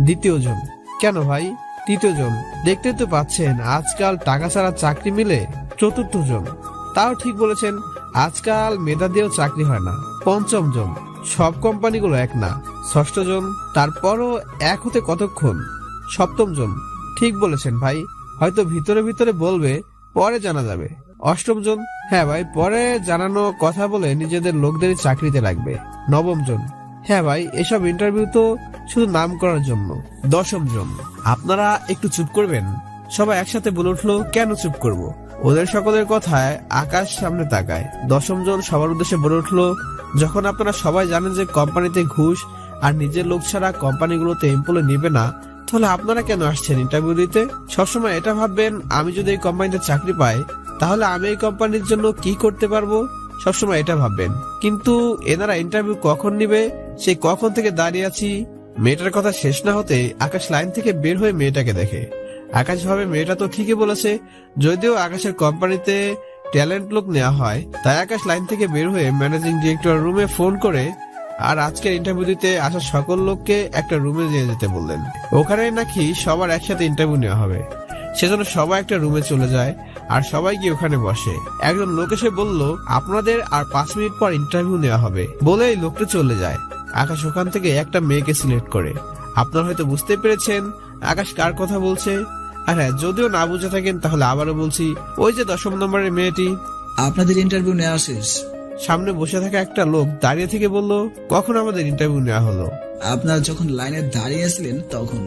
দ্বিতীয় জন, কেন ভাই? তৃতীয় জন, দেখতে তো পাচ্ছেন আজকাল টাকা ছাড়া চাকরি মিলে। চতুর্থ জন, তাও ঠিক বলেছেন, আজকাল মেধা দিয়েও চাকরি হয় না। পঞ্চম জন, সব কোম্পানিগুলো এক না। ষষ্ঠ জন, তারপরও এক হতে কতক্ষণ। সপ্তম জন, ঠিক বলেছেন ভাই, হয়তো ভিতরে ভিতরে বলবে, পরে জানা যাবে। অষ্টম জন, হ্যাঁ ভাই, পরে জানানো কথা বলে নিজেদের লোকদের চাকরিতে রাখবে। নবম জন, হ্যাঁ ভাই, এসব ইন্টারভিউ তো শুধু নাম করার জন্য। দশম জন, আপনারা একটু চুপ করবেন? সবাই একসাথে বলে উঠলো, কেন চুপ করব? ওদের সকলের কথায় আকাশ সামনে তাকায়। দশম জন সবার উদ্দেশ্যে বলে উঠলো, যখন আপনারা সবাই জানেন যে কোম্পানিতে ঘুষ আর নিজের লোক ছাড়া কোম্পানিগুলোতে এমপ্লয় নেবে না, তাহলে আপনারা কেন আসছেন ইন্টারভিউ দিতে? সবসময় এটা ভাববেন, আমি যদি এই কোম্পানিতে চাকরি পাই তাহলে আমি এই কোম্পানির জন্য কি করতে পারবো, সবসময় এটা ভাববেন। কিন্তু এনারা ইন্টারভিউ কখন নিবে সেই কখন থেকে দাঁড়িয়ে আছি। মেয়েটার কথা শেষ না হতে আকাশ লাইন থেকে বের হয়ে মেয়েটাকে দেখে। আকাশ ভাবে মেয়েটা তো ঠিকই বলেছে, যদিও আকাশের কোম্পানিতে ট্যালেন্ট লোক নেওয়া হয়। তাই আকাশ লাইন থেকে বের হয়ে ম্যানেজিং ডিরেক্টর রুমে ফোন করে আর আজকের ইন্টারভিউ দিতে আসা সকল লোককে একটা রুমে নিয়ে যেতে বললেন। ওখানে নাকি সবার একসাথে ইন্টারভিউ নেওয়া হবে, সেজন্য সবাই একটা রুমে চলে যায় আর সবাই গিয়ে ওখানে বসে। একজন লোক এসে বলল, আপনাদের আর 5 মিনিট পর ইন্টারভিউ নেওয়া হবে, বলে এই লোকটা চলে যায়। আকাশ ওখান থেকে একটা মেয়েকে সিলেক্ট করে। আপনারা হয়তো বুঝতে পেরেছেন আকাশ কার কথা বলছে। আর হ্যাঁ, যদিও না বুঝে থাকেন তাহলে আবারও বলছি, ওই যে 10 নম্বরের মেয়েটি। আপনাদের ইন্টারভিউ নেওয়া শেষ। সামনে বসে থাকা একটা লোক দাঁড়িয়ে থেকে বলল, কখন আমাদের ইন্টারভিউ নেওয়া হলো? আপনারা যখন লাইনে দাঁড়িয়েছিলেন তখন।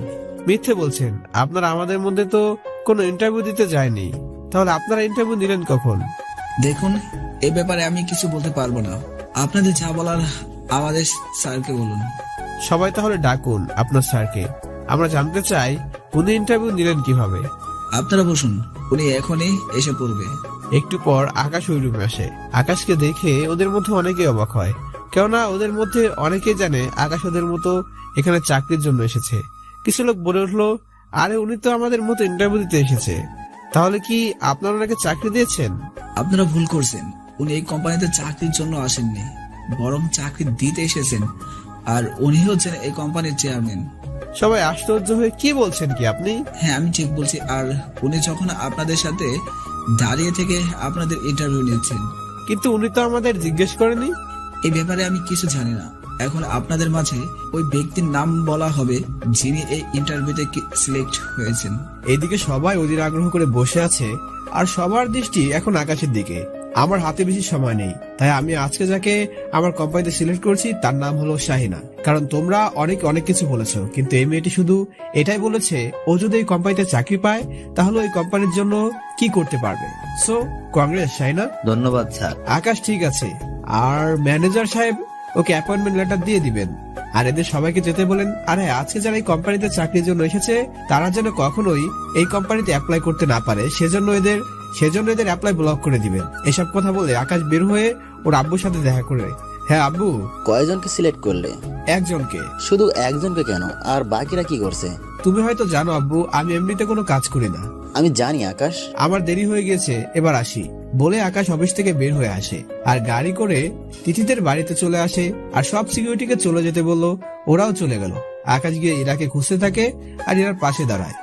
মিথ্যে বলছেন, আপনারা আমাদের মধ্যে তো কোনো ইন্টারভিউ দিতে যায়নি, তাহলে আপনারা ইন্টারভিউ নিলেন কখন? দেখুন, এ ব্যাপারে আমি কিছু বলতে পারবো না। আপনাদের যা বলার আমাদের স্যারকে বলুন। সবাই তাহলে ডাকুন আপনার স্যারকে, আমরা জানতে চাই উনি ইন্টারভিউ নিলেন কিভাবে। আপনারা বসুন, উনি এখনই এসে পড়বে। একটু পর আকাশ ওই রুমে আসে। আকাশকে দেখে ওদের মধ্যে অনেকে অবাক হয়, কেননা ওদের মধ্যে অনেকেই জানে আকাশ ওদের মতো এখানে চাকরির জন্য এসেছে। কিছু লোক বলে উঠলো, আরে উনি তো আমাদের মতো ইন্টারভিউ দিতে এসেছে, তাহলে কি আপনারা ওনাকে চাকরি দিয়েছেন? আপনারা ভুল করছেন, উনি এই কোম্পানিতে চাকরির জন্য আসেননি, বরং চাকরি দিতে এসেছেন। আর উনি হচ্ছেন এই কোম্পানির চেয়ারম্যান। সবাই আশ্চর্য হয়ে, কি বলছেন কি আপনি? হ্যাঁ, আমি ঠিক বলছি। আর উনি যখন আপনাদের সাথে দাঁড়িয়ে থেকে আপনাদের ইন্টারভিউ নিচ্ছেন। কিন্তু উনি তো আমাদের জিজ্ঞেস করেনি। এই ব্যাপারে আমি কিছু জানি না। এখন আপনাদের মাঝে ওই ব্যক্তির নাম বলা হবে যিনি এই ইন্টারভিউতে সিলেক্ট হয়েছেন। এইদিকে সবাই অধীর আগ্রহ করে বসে আছে আর সবার দৃষ্টি এখন আকাশের দিকে। আমার হাতে বেশি সময় নেই, তাই আমি আজকে যাকে আমার কোম্পানিতে সিলেক্ট করছি তার নাম হলো শাহিনা। কারণ তোমরা অনেক কিছু বলেছো, কিন্তু এই মেয়েটি শুধু এটাই বলেছে, ও যদি এই কোম্পানিতে চাকরি পায় তাহলে ওই কোম্পানির জন্য কি করতে পারবে। সো কংগ্রেস শাহিনা। ধন্যবাদ স্যার। আকাশ ঠিক আছে, আর ম্যানেজার সাহেব ওকে অ্যাপয়েন্টমেন্ট লেটার দিয়ে দিবেন। আর এদের সবাইকে যেতে বলেন। আরে আজকে যারা এই কোম্পানিতে চাকরির জন্য এসেছে তারা যেন কখনোই এই কোম্পানিতে অ্যাপ্লাই করতে না পারে, সেজন্য এদের সেজন্য এদের অ্যাপ্লাই ব্লক করে দিবেন। এসব কথা বলে আকাশ বের হয়ে ওর আব্বুর সাথে দেখা করে। হ্যাঁ আব্বু। কয়জনকে সিলেক্ট করলে? একজনকে। শুধু একজনকে কেন? আর বাকিরা কি করছে? তুমি হয়তো জানো আব্বু, আমি এমনিতে কোনো কাজ করি না। আমি জানি আকাশ। আমার দেরি হয়ে গেছে, এবার আসি বলে আকাশ অফিস থেকে বের হয়ে আসে আর গাড়ি করে তিথিদের বাড়িতে চলে আসে আর সব সিকিউরিটিকে চলে যেতে বললো। ওরাও চলে গেল। আকাশ গিয়ে ইরাকে খুঁজতে থাকে আর ইরার পাশে দাঁড়ায়।